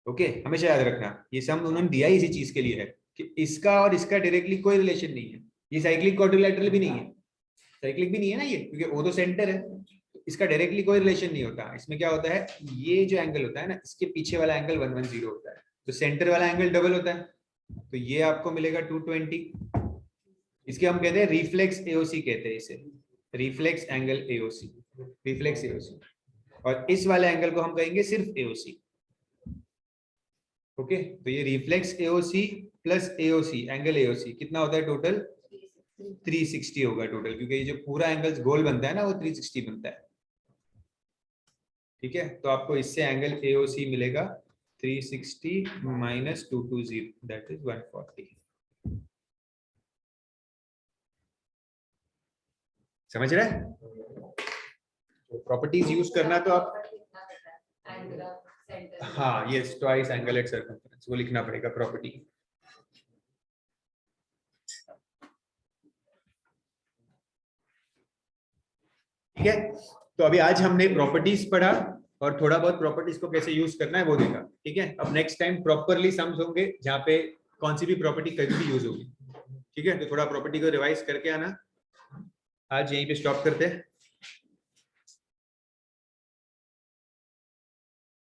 Speaker 1: ओके। हमेशा याद रखना, ये सम उन्होंने दिया ही इसी चीज के लिए है कि इसका और इसका डायरेक्टली कोई रिलेशन नहीं है। ये साइक्लिक क्वाड्रिलेटरल भी नहीं है, साइक्लिक भी नहीं है ना ये, क्योंकि वो तो सेंटर है, इसका डायरेक्टली कोई रिलेशन नहीं होता। इसमें क्या होता है, ये जो एंगल होता है ना, इसके पीछे वाला एंगल 110 होता है, तो सेंटर वाला एंगल डबल होता है, तो ये आपको मिलेगा 220। इसके हम कहते हैं रिफ्लेक्स एओसी, कहते हैं इसे reflex angle AOC, reflex AOC. और इस वाले एंगल को हम कहेंगे सिर्फ एओसी, ओके। तो ये reflex AOC plus AOC, angle AOC कितना होता है टोटल, 360 होगा टोटल, क्योंकि ये जो पूरा एंगल गोल बनता है ना वो 360 बनता है, ठीक है। तो आपको इससे एंगल एओसी मिलेगा 360 माइनस 220, दैट इज 140। समझ रहे हैं? तो प्रॉपर्टीज यूज करना तो आप, हाँ ये ट्वाइस एंगल एट सर्कमफरेंस, वो लिखना पड़ेगा प्रॉपर्टी, ठीक है। तो अभी आज हमने प्रॉपर्टीज पढ़ा और थोड़ा बहुत प्रॉपर्टीज को कैसे यूज करना है वो देखा, ठीक है। अब नेक्स्ट टाइम प्रॉपरली सम्स होंगे जहाँ पे कौन सी भी प्रॉपर्टी कभी भी यूज होगी, ठीक है। तो थोड़ा प्रॉपर्टी को रिवाइज करके आना। आज यहीं पे स्टॉप करते हैं।